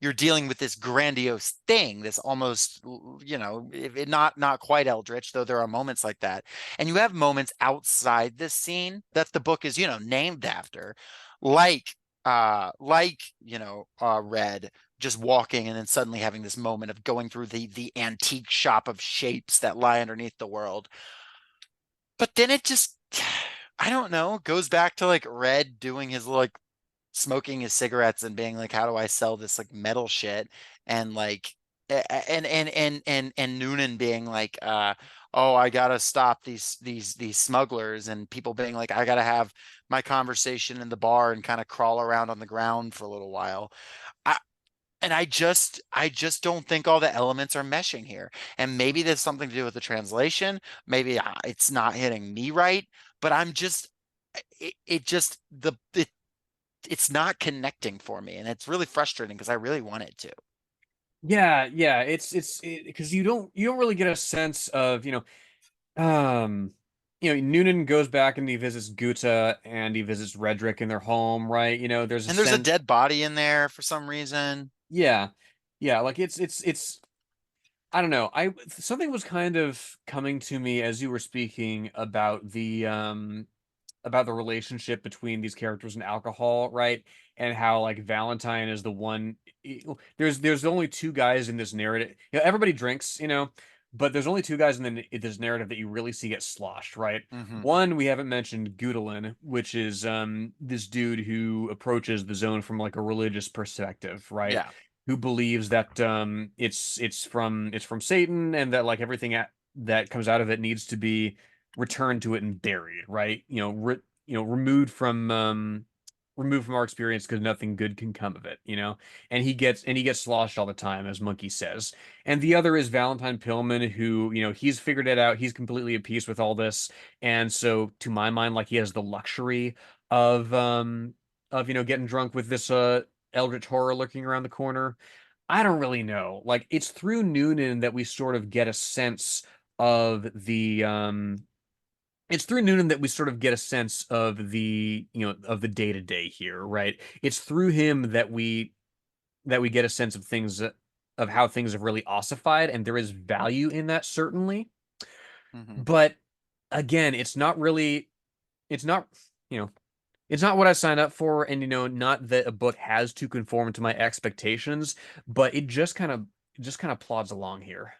You're dealing with this grandiose thing, this almost, if not quite eldritch, though there are moments like that. And you have moments outside this scene that the book is, named after, like Red just walking and then suddenly having this moment of going through the antique shop of shapes that lie underneath the world. But then it just, I don't know, goes back to like Red doing his like smoking his cigarettes and being like, how do I sell this like metal shit? And like and Noonan being like, oh, I gotta stop these smugglers, and people being like, I gotta have my conversation in the bar and kind of crawl around on the ground for a little while. I and I just don't think all the elements are meshing here. And maybe there's something to do with the translation. Maybe it's not hitting me right, but I'm just it just it's not connecting for me, and it's really frustrating because I really want it to. Yeah, yeah, it's because you don't really get a sense of, Noonan goes back and he visits Guta and he visits Redrick in their home, right? There's a And there's a sense, dead body in there for some reason. yeah, yeah, like it's I don't know. I Something was kind of coming to me as you were speaking about the relationship between these characters and alcohol, right? And how like Valentine is the one. There's only two guys in this narrative. Everybody drinks, but there's only two guys in this narrative that you really see get sloshed, right? Hmm. One, we haven't mentioned Gudalin, which is this dude who approaches the zone from like a religious perspective, right? Yeah. Who believes that it's from Satan, and that like everything that comes out of it needs to be returned to it and buried, right? Removed from our experience because nothing good can come of it. And he gets sloshed all the time, as Monkey says. And the other is Valentine Pillman, who, he's figured it out. He's completely at peace with all this. And so to my mind, like he has the luxury of getting drunk with this eldritch horror lurking around the corner. I don't really know. Like it's through Noonan that we sort of get a sense of the it's through Noonan that we sort of get a sense of the day to day here, right? It's through him that we get a sense of things, of how things have really ossified, and there is value in that, certainly. Hmm. But again, it's not you know it's not what I signed up for, and not that a book has to conform to my expectations, but it just kind of plods along here.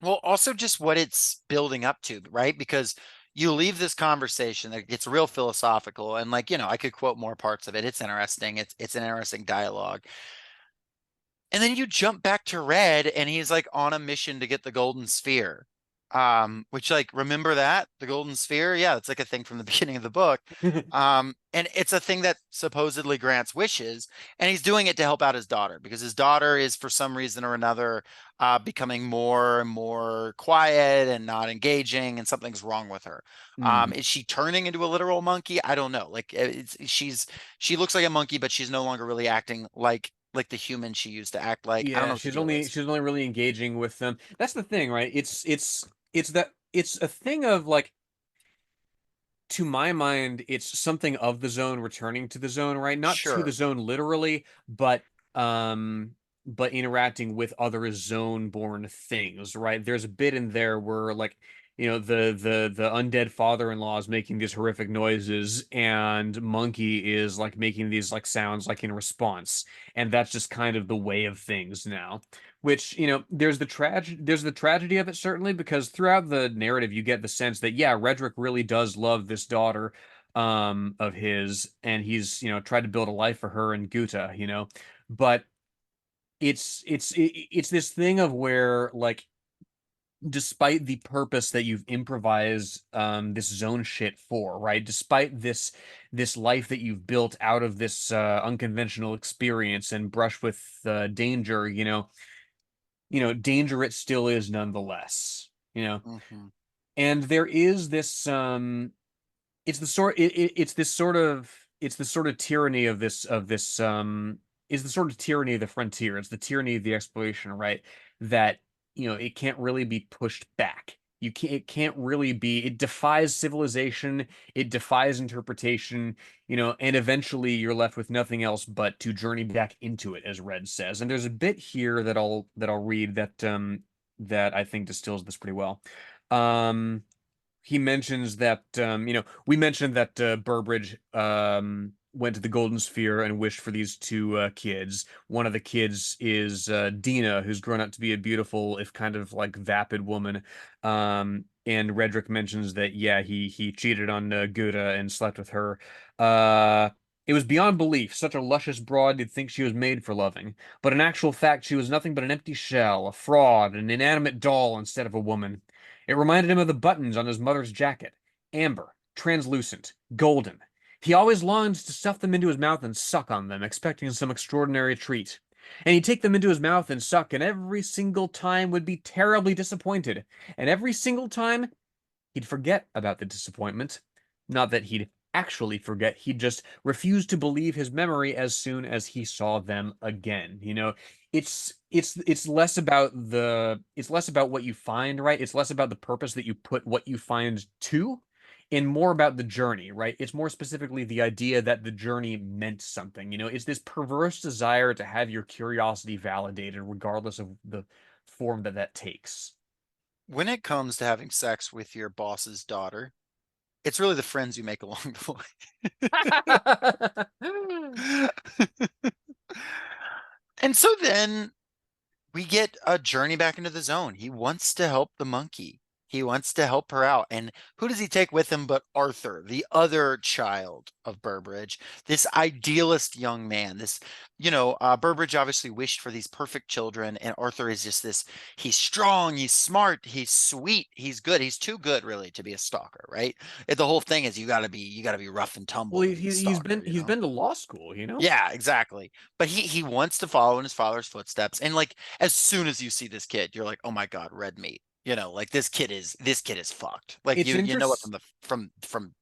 Well, also just what it's building up to, right? Because you leave this conversation that gets real philosophical, and like, I could quote more parts of it. It's interesting. It's an interesting dialogue. And then you jump back to Red, and he's like on a mission to get the golden sphere. Which, like, remember that? The golden sphere? Yeah, it's like a thing from the beginning of the book. And it's a thing that supposedly grants wishes, and he's doing it to help out his daughter because his daughter is, for some reason or another, becoming more and more quiet and not engaging, and something's wrong with her. Mm. Is she turning into a literal monkey? I don't know. Like, she looks like a monkey, but she's no longer really acting like the human she used to act like. I don't Yeah, know what the she's deal only is. she's only really engaging with them. That's the thing, right? It's a thing of like, to my mind, it's something of the zone returning to the zone, right? Not to the Sure. zone literally, um but interacting with other zone-born things, right? There's a bit in there where like, the undead father-in-law is making these horrific noises, and Monkey is like making these like sounds like in response. And that's just kind of the way of things now. Which, there's the tragedy of it, certainly, because throughout the narrative you get the sense that, yeah, Redrick really does love this daughter of his, and he's, tried to build a life for her and Guta. But it's this thing of where, like, despite the purpose that you've improvised this zone shit for, right? Despite this life that you've built out of this unconventional experience and brush with danger, danger it still is nonetheless. Hmm. And there is this it's the sort of tyranny of this is the sort of tyranny of the frontier. It's the tyranny of the exploration, right? That, it can't really be pushed back. It can't really be, it defies civilization, it defies interpretation, and eventually you're left with nothing else but to journey back into it, as Red says. And there's a bit here that I'll read that I think distills this pretty well. He mentions that, we mentioned that Burbridge went to the Golden Sphere and wished for these two kids. One of the kids is Dina, who's grown up to be a beautiful, if kind of like vapid woman. And Redrick mentions that, yeah, he cheated on Guda and slept with her. Uh, it was beyond belief. Such a luscious broad, you'd think she was made for loving. But in actual fact, she was nothing but an empty shell, a fraud, an inanimate doll instead of a woman. It reminded him of the buttons on his mother's jacket. Amber, translucent, golden. He always longed to stuff them into his mouth and suck on them, expecting some extraordinary treat. And he'd take them into his mouth and suck, and every single time would be terribly disappointed. And every single time, he'd forget about the disappointment. Not that he'd actually forget, he'd just refuse to believe his memory as soon as he saw them again. It's less about what you find, right? It's less about the purpose that you put what you find to, and more about the journey, right? It's more specifically the idea that the journey meant something. It's this perverse desire to have your curiosity validated, regardless of the form that that takes. When it comes to having sex with your boss's daughter, it's really the friends you make along the way. And so then we get a journey back into the zone. He wants to help the monkey. He wants to help her out. And who does he take with him but Arthur, the other child of Burbridge, this idealist young man? Burbridge obviously wished for these perfect children, and Arthur is just this. He's strong, he's smart, he's sweet, he's good. He's too good, really, to be a stalker, right? The whole thing is you gotta be rough and tumble Well, to be a he's he's stalker, been he's been to law school. Yeah, exactly. But he wants to follow in his father's footsteps. And like as soon as you see this kid, you're like, oh my God, red meat. Like this kid is fucked. Like It's you know it interest from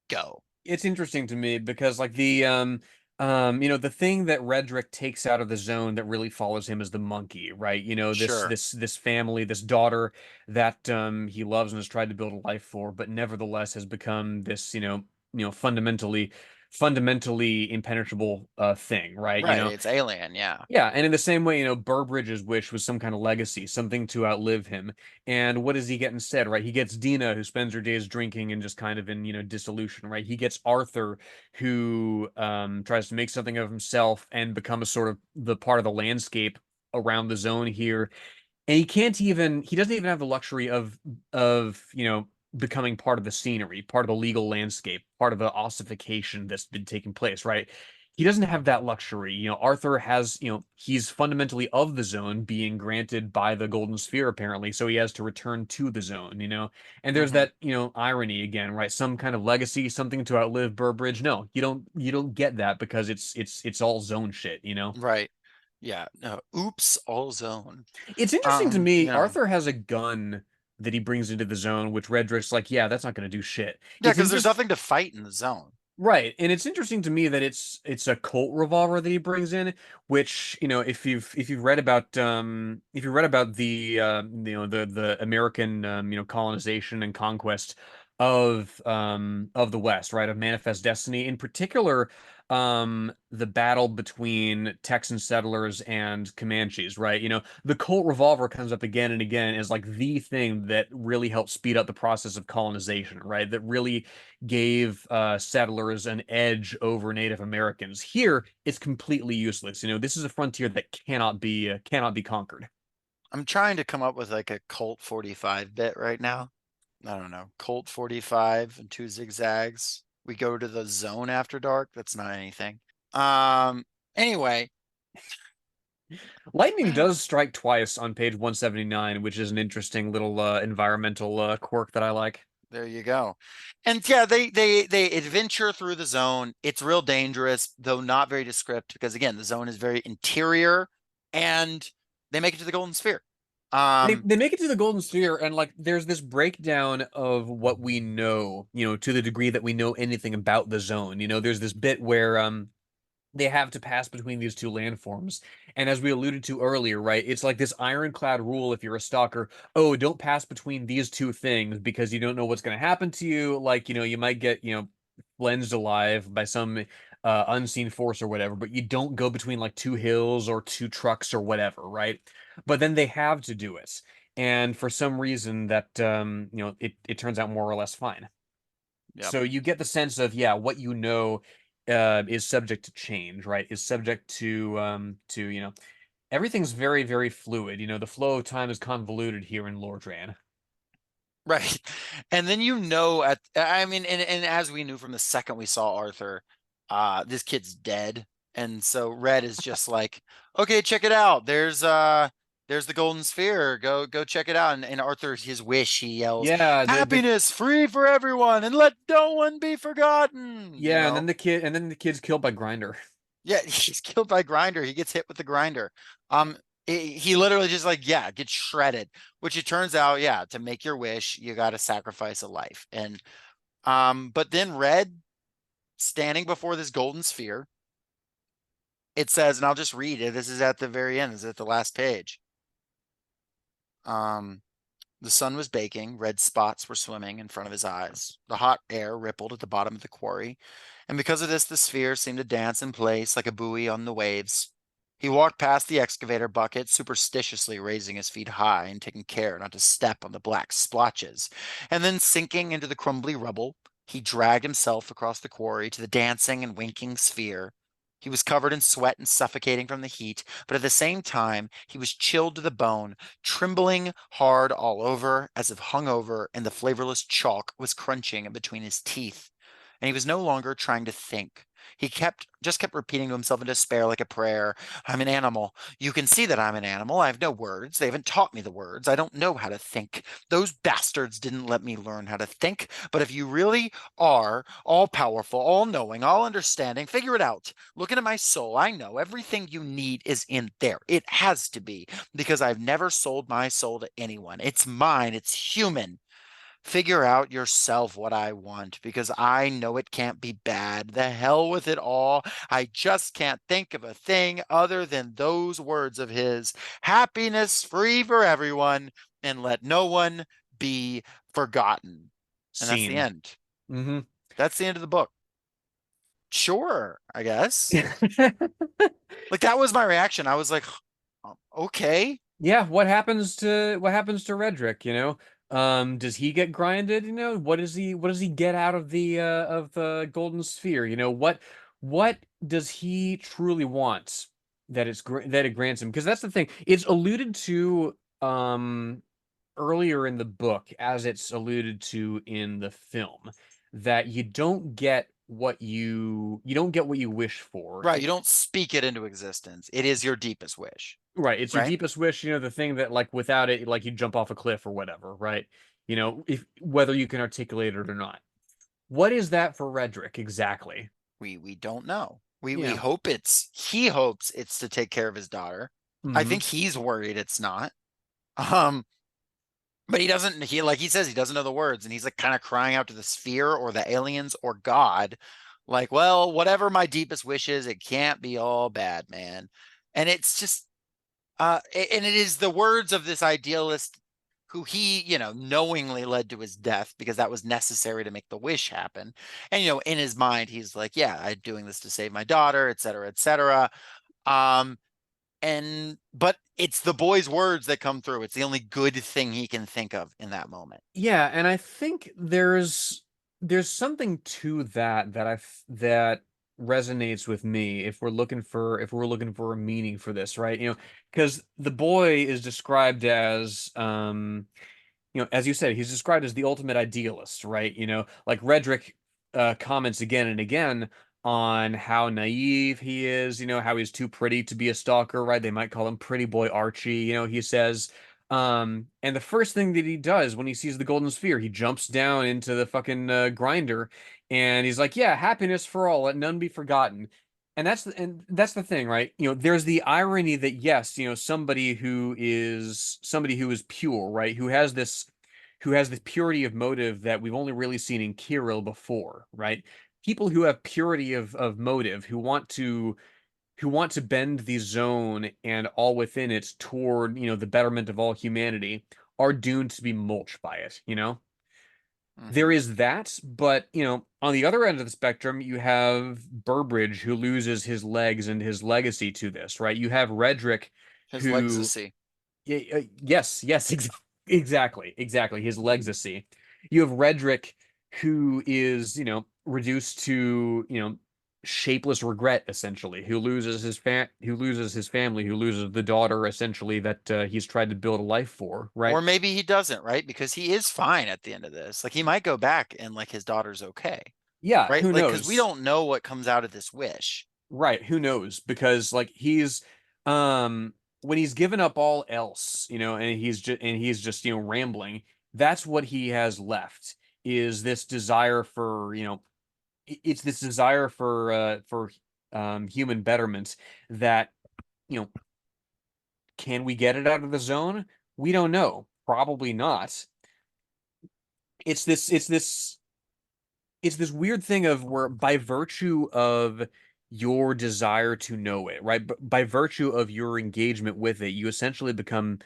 go. it's interesting to me because like the thing that Redrick takes out of the zone that really follows him is the monkey, right? This Sure. this family, this daughter that he loves and has tried to build a life for, but nevertheless has become this, fundamentally impenetrable thing, right? Right. It's alien, yeah. Yeah, and in the same way, Burbridge's wish was some kind of legacy, something to outlive him. And what does he get instead, right? He gets Dina, who spends her days drinking and just kind of in, dissolution, right? He gets Arthur, who tries to make something of himself and become a sort of the part of the landscape around the zone here. And he doesn't even have the luxury of becoming part of the scenery, part of the legal landscape, part of the ossification that's been taking place, right? He doesn't have that luxury. Arthur has, he's fundamentally of the zone, being granted by the Golden Sphere, apparently, so he has to return to the zone. And there's Hmm. that, irony again, right? Some kind of legacy, something to outlive Burbridge. No, you don't get that because it's all zone shit. Right. Yeah. No. Oops, all zone. It's interesting to me, Yeah. Arthur has a gun that he brings into the zone, which Redrick's like, yeah, that's not going to do shit. Yeah, It's because there's interesting, nothing to fight in the zone. right? And it's interesting to me that it's a Colt revolver that he brings in, which, if you've read about the American colonization and conquest of the West, right? Of Manifest Destiny, in particular, the battle between Texan settlers and Comanches, right? The Colt revolver comes up again and again as like the thing that really helped speed up the process of colonization, right? That really gave settlers an edge over Native Americans. Here, it's completely useless. This is a frontier that cannot be conquered. I'm trying to come up with like a Colt 45 bit right now. I don't know. Colt 45 and two zigzags. We go to the zone after dark. That's not anything. Um, anyway, Lightning does strike twice on page 179, which is an interesting little environmental quirk that I like. there you go. And yeah, they adventure through the zone. It's real dangerous, though not very descriptive, because again, the zone is very interior, and they make it to the Golden Sphere. They Um, they make it to the Golden Sphere, and like there's this breakdown of what we know, to the degree that we know anything about the zone. There's this bit where they have to pass between these two landforms. And as we alluded to earlier, right, it's like this ironclad rule if you're a stalker, oh, don't pass between these two things because you don't know what's going to happen to you. Like, you might get, flensed alive by some unseen force or whatever, but you don't go between like two hills or two trucks or whatever, right? But then they have to do it. And for some reason that it turns out more or less fine. yep. So you get the sense of, yeah, what you know is subject to change, right? Is subject to everything's very, very fluid. The flow of time is convoluted here in Lordran. Right. And then I mean, and as we knew from the second we saw Arthur, this kid's dead. And so Red is just like, okay, check it out. there's the golden sphere. Go check it out. And Arthur, his wish, he yells, Yeah, happiness free for everyone and let no one be forgotten. You yeah, know? and then the kid's killed by Grinder. Yeah, he's killed by Grinder. He gets hit with the grinder. He literally just like, yeah, gets shredded, which it turns out, yeah, to make your wish, you got to sacrifice a life. And but then Red standing before this golden sphere, it says, and I'll just read it. This is at the very end, this is at the last page. The sun was baking, red spots were swimming in front of his eyes. The hot air rippled at the bottom of the quarry, and because of this, the sphere seemed to dance in place like a buoy on the waves. He walked past the excavator bucket, superstitiously raising his feet high and taking care not to step on the black splotches, and then sinking into the crumbly rubble, he dragged himself across the quarry to the dancing and winking sphere. He was covered in sweat and suffocating from the heat, but at the same time, he was chilled to the bone, trembling hard all over, as if hung over, and the flavorless chalk was crunching in between his teeth. And he was no longer trying to think. He just kept repeating to himself in despair like a prayer. I'm an animal. You can see that I'm an animal. I have no words. They haven't taught me the words. I don't know how to think. Those bastards didn't let me learn how to think. But if you really are all powerful, all knowing, all understanding, figure it out. Look into my soul. I know everything you need is in there. It has to be because I've never sold my soul to anyone. It's mine. It's human. Figure out yourself what I want because I know it can't be bad. The hell with it all. I just can't think of a thing other than those words of his. Happiness free for everyone and let no one be forgotten. And that's the Scene. end. Mm-hmm. That's the end of the book. Sure, I guess. Like that was my reaction. I was like, okay. Yeah, what happens to Redrick, you know? Does he get grinded, you know? What does he get out of the golden sphere? You know, what does he truly want that it grants him? Because that's the thing. It's alluded to earlier in the book as it's alluded to in the film that you don't get what you wish for. Right. You don't speak it into existence. It is your deepest wish. Right, it's your Right. deepest wish, you know, the thing that like without it, like you jump off a cliff or whatever, right? You know, if whether you can articulate it or not. What is that for Redrick exactly? We don't know. We Yeah. hope he hopes it's to take care of his daughter. I Hmm. think he's worried it's not. Um, but he like he says he doesn't know the words and he's like kind of crying out to the sphere or the aliens or God, like, well, whatever my deepest wish is, it can't be all bad, man. And it's just and it is the words of this idealist who he, knowingly led to his death because that was necessary to make the wish happen. And, in his mind, he's like, yeah, I'm doing this to save my daughter, et cetera, et cetera. Um, but it's the boy's words that come through. It's the only good thing he can think of in that moment. Yeah, and I think there's something to that resonates with me if we're looking for a meaning for this, right? You know, because the boy is described as you know, as you said, he's described as the ultimate idealist, right? You know, like Redrick comments again and again on how naive he is, you know, how he's too pretty to be a stalker, right? They might call him pretty boy Archie, you know, he says, and the first thing that he does when he sees the golden sphere, he jumps down into the fucking grinder and he's like, yeah, happiness for all, let none be forgotten. And that's the thing, right? You know, there's the irony that yes, you know, somebody who is pure, right? Who has this purity of motive that we've only really seen in Kirill before, right? People who have purity of motive, who want to bend the zone and all within it toward, you know, the betterment of all humanity, are doomed to be mulched by it, you know? There Mhm. is that, but you know, on the other end of the spectrum, you have Burbridge who loses his legs and his legacy to this, right? You have Redrick His who, legacy. yes, exactly, his legacy. You have Redrick who is, you know, reduced to, you know, shapeless regret essentially, who loses his family, who loses the daughter essentially that he's tried to build a life for, right? Or maybe he doesn't, right? Because he is fine at the end of this. Like he might go back and like his daughter's okay, Yeah, right? who Like, because we knows? don't know what comes out of this wish. Right, who knows? Because like he's um when he's given up all else, and he's just rambling, that's what he has left is this desire for, it's this desire for human betterment that, you know, can we get it out of the zone? We don't know. Probably not. It's this it's this it's this weird thing of where by virtue of your desire to know it, right? By virtue of your engagement with it, you essentially become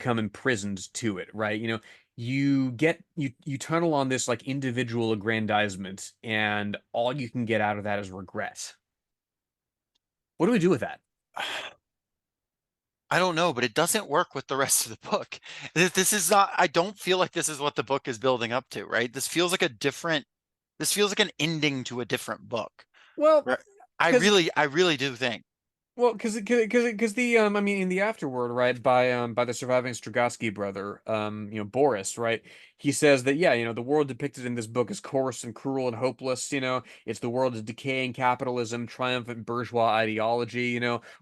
imprisoned to it, right? You tunnel on this like individual aggrandizement, and all you can get out of that is regret. What do we do with that? I don't know, but it doesn't work with the rest of the book. This is not, I don't feel like this is what the book is building up to, right? This feels like an ending to a different book. Well, Right? because I really do think. Well, because the I mean in the afterword, right, by the surviving Strugatsky brother, Boris, right, he says that, yeah, the world depicted in this book is coarse and cruel and hopeless. It's the world of decaying capitalism, triumphant bourgeois ideology.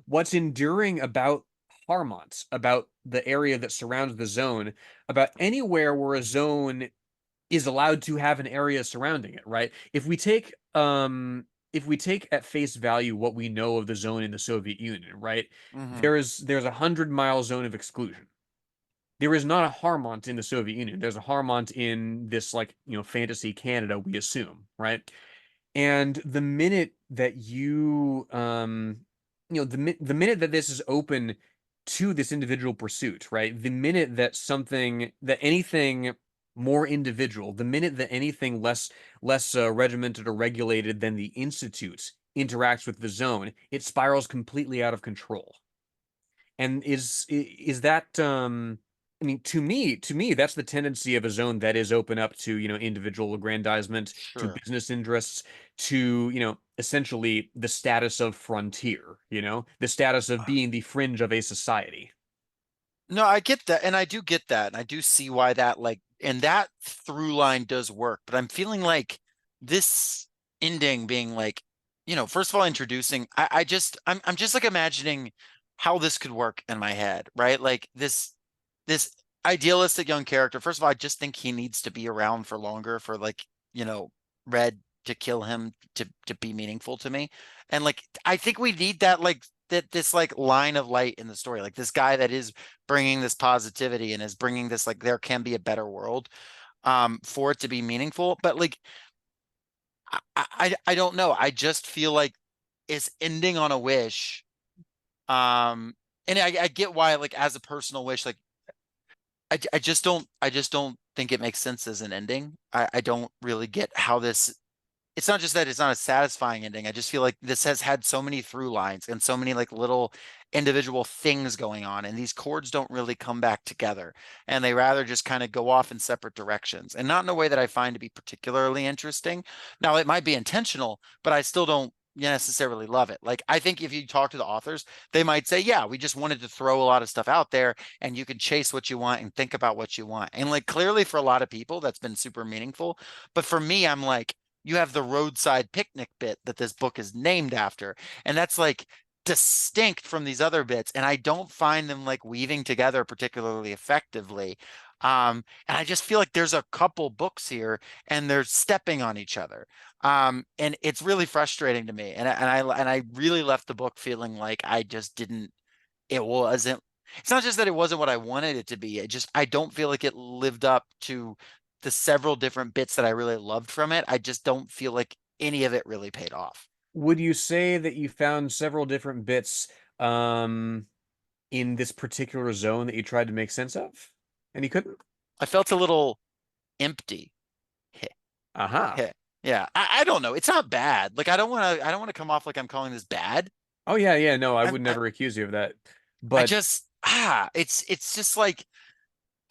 What's enduring about Harmont, about the area that surrounds the zone, about anywhere where a zone is allowed to have an area surrounding it, right? If we take at face value what we know of the zone in the Soviet Union, right? Mhm. There's a 100-mile zone of exclusion. There is not a Harmont in the Soviet Union. There's a Harmont in this, like, fantasy Canada, we assume, right? And the minute that the minute that this is open to this individual pursuit, right? The minute that anything more individual, the minute that anything less regimented or regulated than the institute interacts with the zone, it spirals completely out of control. And is that I mean, to me, that's the tendency of a zone that is open up to, individual aggrandizement, to Sure. business interests, to, essentially the status of frontier, the status of being the fringe of a society. No, I get that, and I do get that, and I do see why that like and that through line does work, but I'm feeling like this ending being like, first of all, introducing I'm just like imagining how this could work in my head, right? Like this idealistic young character. First of all, I just think he needs to be around for longer for like, Red to kill him to be meaningful to me. And like I think we need that like that this like line of light in the story, like this guy that is bringing this positivity and is bringing this like there can be a better world for it to be meaningful. But like I don't know. I just feel like it's ending on a wish. And I get why like as a personal wish, like I just don't think it makes sense as an ending. I don't really get how this it's not just that it's not a satisfying ending. I just feel like this has had so many through lines and so many like little individual things going on, and these chords don't really come back together. And they rather just kind of go off in separate directions and not in a way that I find to be particularly interesting. Now, it might be intentional, but I still don't necessarily love it. Like, I think if you talk to the authors, they might say, yeah, we just wanted to throw a lot of stuff out there and you can chase what you want and think about what you want. And like, clearly for a lot of people, that's been super meaningful. But for me, I'm like, you have the roadside picnic bit that this book is named after. And that's like distinct from these other bits. And I don't find them like weaving together particularly effectively. And I just feel like there's a couple books here and they're stepping on each other. And it's really frustrating to me. And I really left the book feeling like I just didn't, it wasn't, it's not just that it wasn't what I wanted it to be. I don't feel like it lived up to the several different bits that I really loved from it. I just don't feel like any of it really paid off. Would you say that you found several different bits um in this particular zone that you tried to make sense of and you couldn't? I felt a little empty. Aha. Yeah. I don't know. It's not bad. Like I don't want to come off like I'm calling this bad. Oh yeah, yeah, no, I I would I, never accuse you of that. I But just it's just like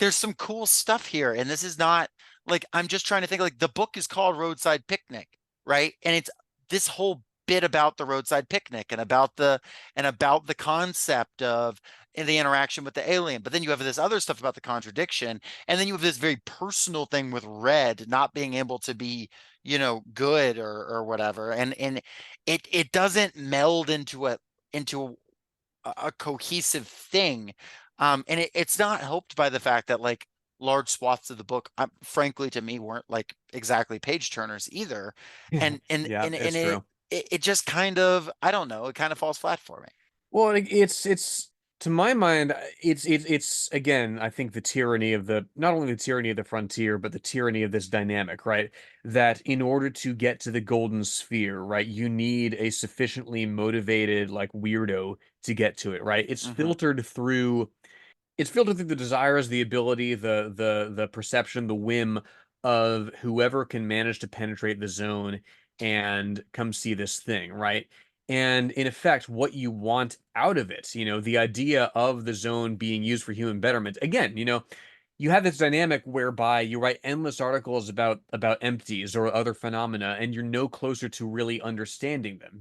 there's some cool stuff here. And this is not like I'm just trying to think like the book is called Roadside Picnic, right? And it's this whole bit about the roadside picnic and about the concept of the interaction with the alien. But then you have this other stuff about the contradiction, and then you have this very personal thing with Red not being able to be, good or whatever. And it doesn't meld into a cohesive thing. And it's not helped by the fact that like large swaths of the book, frankly, to me, weren't like exactly page turners either. And and Yeah, and it's and true. it just kind of, I don't know, it kind of falls flat for me. Well, it's to my mind, it's again, I think the tyranny of the not only the tyranny of the frontier, but the tyranny of this dynamic, right? That in order to get to the golden sphere, right, you need a sufficiently motivated like weirdo to get to it, right? It's filtered through the desires, the ability, the perception, the whim of whoever can manage to penetrate the zone and come see this thing, right? And in effect, what you want out of it, the idea of the zone being used for human betterment. Again, you have this dynamic whereby you write endless articles about empties or other phenomena, and you're no closer to really understanding them.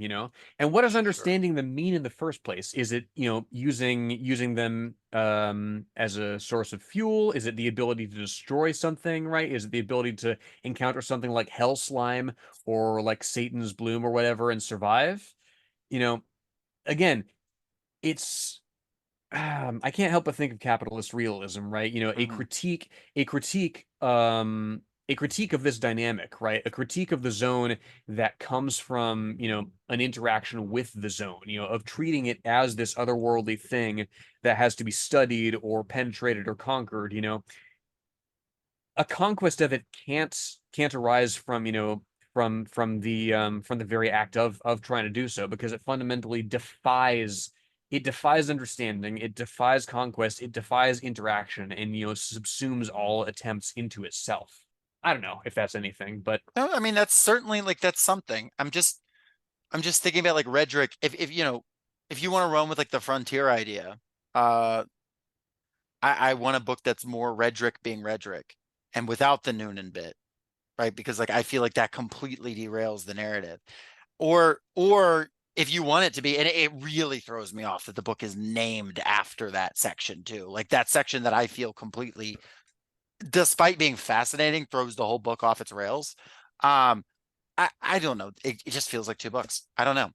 And what does Sure. understanding them mean in the first place? Is it, using them as a source of fuel? Is it the ability to destroy something, right? Is it the ability to encounter something like hell slime or like Satan's bloom or whatever and survive? You know, again, it's I can't help but think of capitalist realism, right? Hmm. A critique, a critique of this dynamic, right? A critique of the zone that comes from, an interaction with the zone, of treating it as this otherworldly thing that has to be studied or penetrated or conquered. A conquest of it can't arise from from the very act of trying to do so, because it fundamentally defies understanding, it defies conquest, it defies interaction, and subsumes all attempts into itself. I don't know if that's anything, but No, I mean that's certainly like that's something. I'm just thinking about like rhetoric. If you want to run with like the frontier idea, uh, I want a book that's more rhetoric being rhetoric and without the Noonan bit, right? Because like I feel like that completely derails the narrative. Or if you want it to be, and it really throws me off that the book is named after that section too. Like that section that I feel completely, despite being fascinating, throws the whole book off its rails. Um, I don't know. It just feels like two books. I don't know.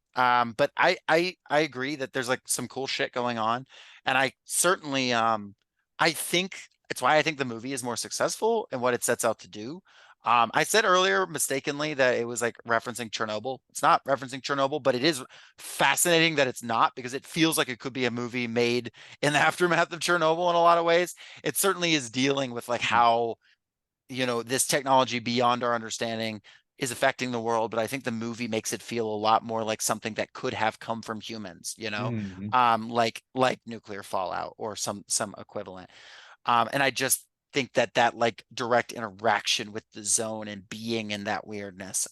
But I agree that there's like some cool shit going on. And I certainly I think it's why I think the movie is more successful in what it sets out to do. I said earlier mistakenly that it was like referencing Chernobyl. It's not referencing Chernobyl, but it is fascinating that it's not, because it feels like it could be a movie made in the aftermath of Chernobyl in a lot of ways. It certainly is dealing with like how, this technology beyond our understanding is affecting the world, but I think the movie makes it feel a lot more like something that could have come from humans, mhm. like nuclear fallout or some equivalent. And I just think that like direct interaction with the zone and being in that weirdness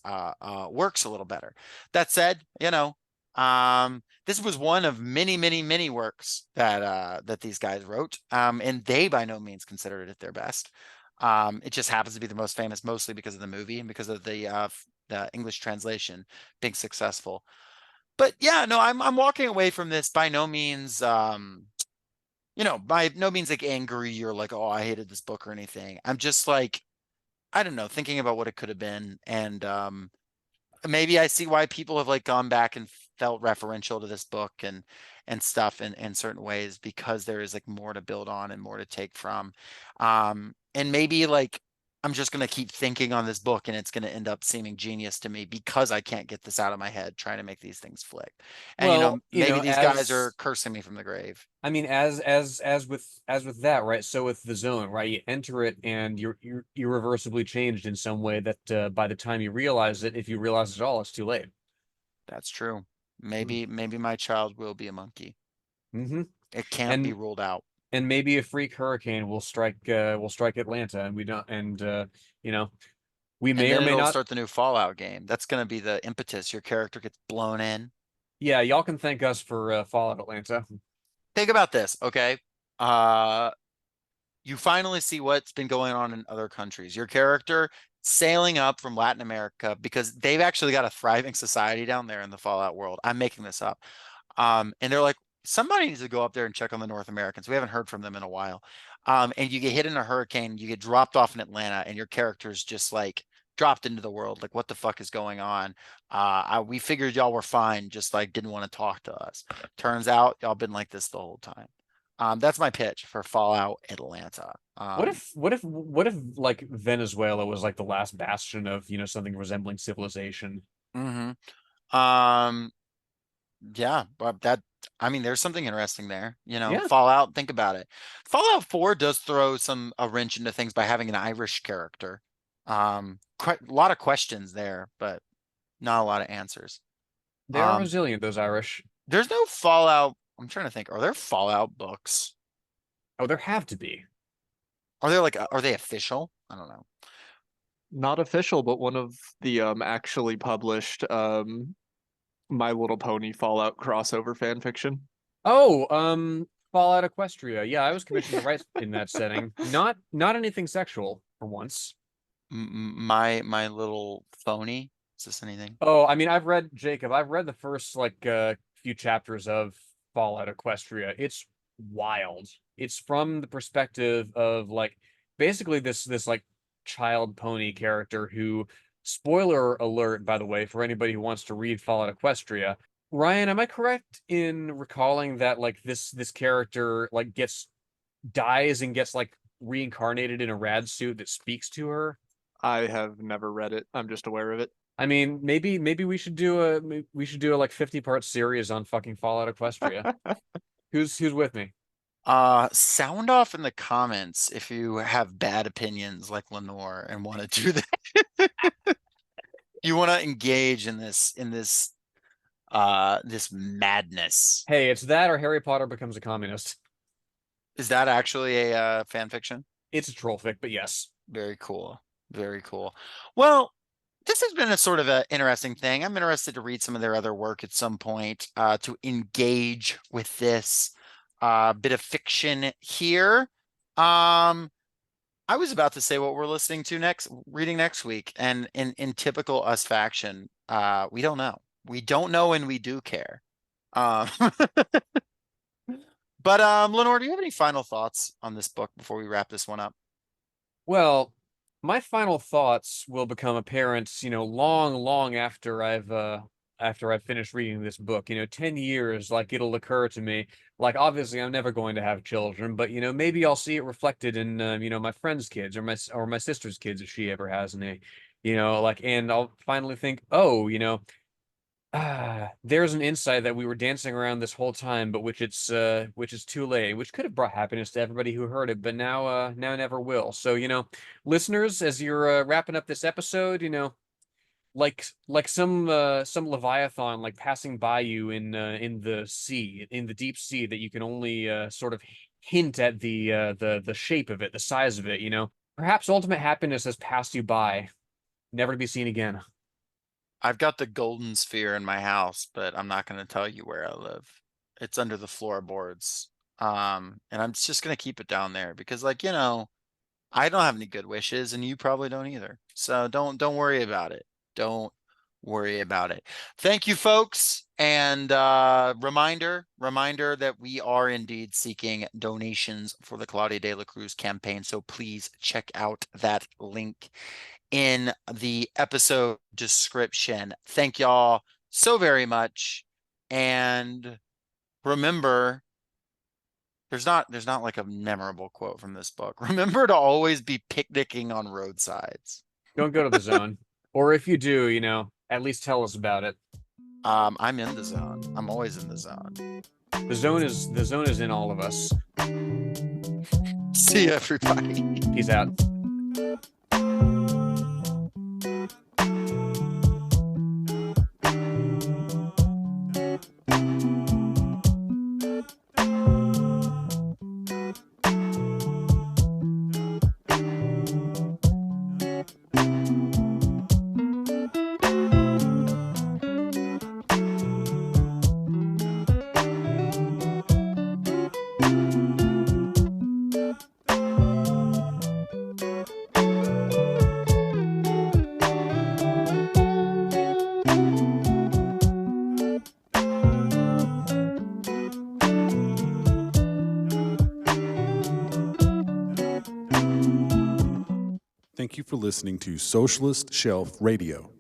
works a little better. That said, this was one of many, many, many works that these guys wrote, and they by no means considered it their best. It just happens to be the most famous, mostly because of the movie and because of the English translation being successful. But yeah, no, I'm walking away from this by no means, by no means like angry or like, oh, I hated this book or anything. I'm just like, I don't know, thinking about what it could have been, and maybe I see why people have like gone back and felt referential to this book and stuff in certain ways, because there is like more to build on and more to take from. And maybe like I'm just gonna keep thinking on this book and it's gonna end up seeming genius to me because I can't get this out of my head trying to make these things flick. And Well, maybe these guys are as cursing me from the grave. I mean, as with that, right? So with the zone, right? You enter it and you're irreversibly changed in some way that by the time you realize it, if you realize it all, it's too late. That's true. Maybe my child will be a monkey. Mm-hmm. It can't be And ruled out. and maybe a freak hurricane will strike Atlanta, and we don't, and you know, we And may or then may it'll not. start the new Fallout game. That's going to be the impetus. Your character gets blown in. Yeah, y'all can thank us for Fallout Atlanta. Think about this, okay? Uh, you finally see what's been going on in other countries. Your character sailing up from Latin America because they've actually got a thriving society down there in the Fallout world. I'm making this up. And they're like, somebody needs to go up there and check on the North Americans. We haven't heard from them in a while. And you get hit in a hurricane, you get dropped off in Atlanta, and your character's just like dropped into the world. Like, what the fuck is going on? We figured y'all were fine, just like didn't want to talk to us. Turns out y'all been like this the whole time. That's my pitch for Fallout Atlanta. What if like Venezuela was like the last bastion of, something resembling civilization? Yeah, but there's something interesting there. Yeah. Fallout, think about it. Fallout 4 does throw a wrench into things by having an Irish character. Quite a lot of questions there, but not a lot of answers. They are resilient, those Irish. There's no Fallout. I'm trying to think. Are there Fallout books? Oh, there have to be. Are they official? I don't know. Not official, but one of the actually published My Little Pony Fallout crossover fan fiction. Oh, Fallout Equestria. Yeah, I was commissioned to write in that setting. Not anything sexual for once. My Little Phony. Is this anything? Oh, I mean, I've read the first few chapters of Fallout Equestria. It's wild. It's from the perspective of like basically this like child pony character who, spoiler alert, by the way, for anybody who wants to read Fallout Equestria. Ryan, am I correct in recalling that like this character like dies and gets like reincarnated in a rad suit that speaks to her? I have never read it. I'm just aware of it. I mean, maybe we should do a like 50-part series on fucking Fallout Equestria. Who's with me? Sound off in the comments if you have bad opinions like Lenore and want to do that. You want to engage in this madness. Hey, it's that or Harry Potter becomes a communist. Is that actually a fan fiction? It's a troll fic, but yes. Very cool. Very cool. Well, this has been a sort of an interesting thing. I'm interested to read some of their other work at some point, to engage with this bit of fiction here. I was about to say what we're reading next week, and in typical us faction, we don't know. We don't know, and we do care. But Lenore, do you have any final thoughts on this book before we wrap this one up? Well, my final thoughts will become apparent, long after I've finished reading this book. 10 years, like it'll occur to me, like obviously I'm never going to have children, but maybe I'll see it reflected in my friend's kids or my sister's kids if she ever has any, and I'll finally think, oh, there's an insight that we were dancing around this whole time, but which is too late, which could have brought happiness to everybody who heard it, but now never will. So, listeners, as you're wrapping up this episode, like some Leviathan like passing by you in the deep sea that you can only sort of hint at the shape of it, the size of it, Perhaps ultimate happiness has passed you by, never to be seen again. I've got the golden sphere in my house, but I'm not going to tell you where I live. It's under the floorboards. And I'm just going to keep it down there because I don't have any good wishes and you probably don't either. So don't worry about it. Don't worry about it. Thank you, folks. And reminder that we are indeed seeking donations for the Claudia de la Cruz campaign. So please check out that link in the episode description. Thank y'all so very much. And remember, there's not like a memorable quote from this book. Remember to always be picnicking on roadsides. Don't go to the zone. Or if you do, at least tell us about it. I'm in the zone. I'm always in the zone. The zone is in all of us. See you, everybody. Peace out. Thank you for listening to Socialist Shelf Radio.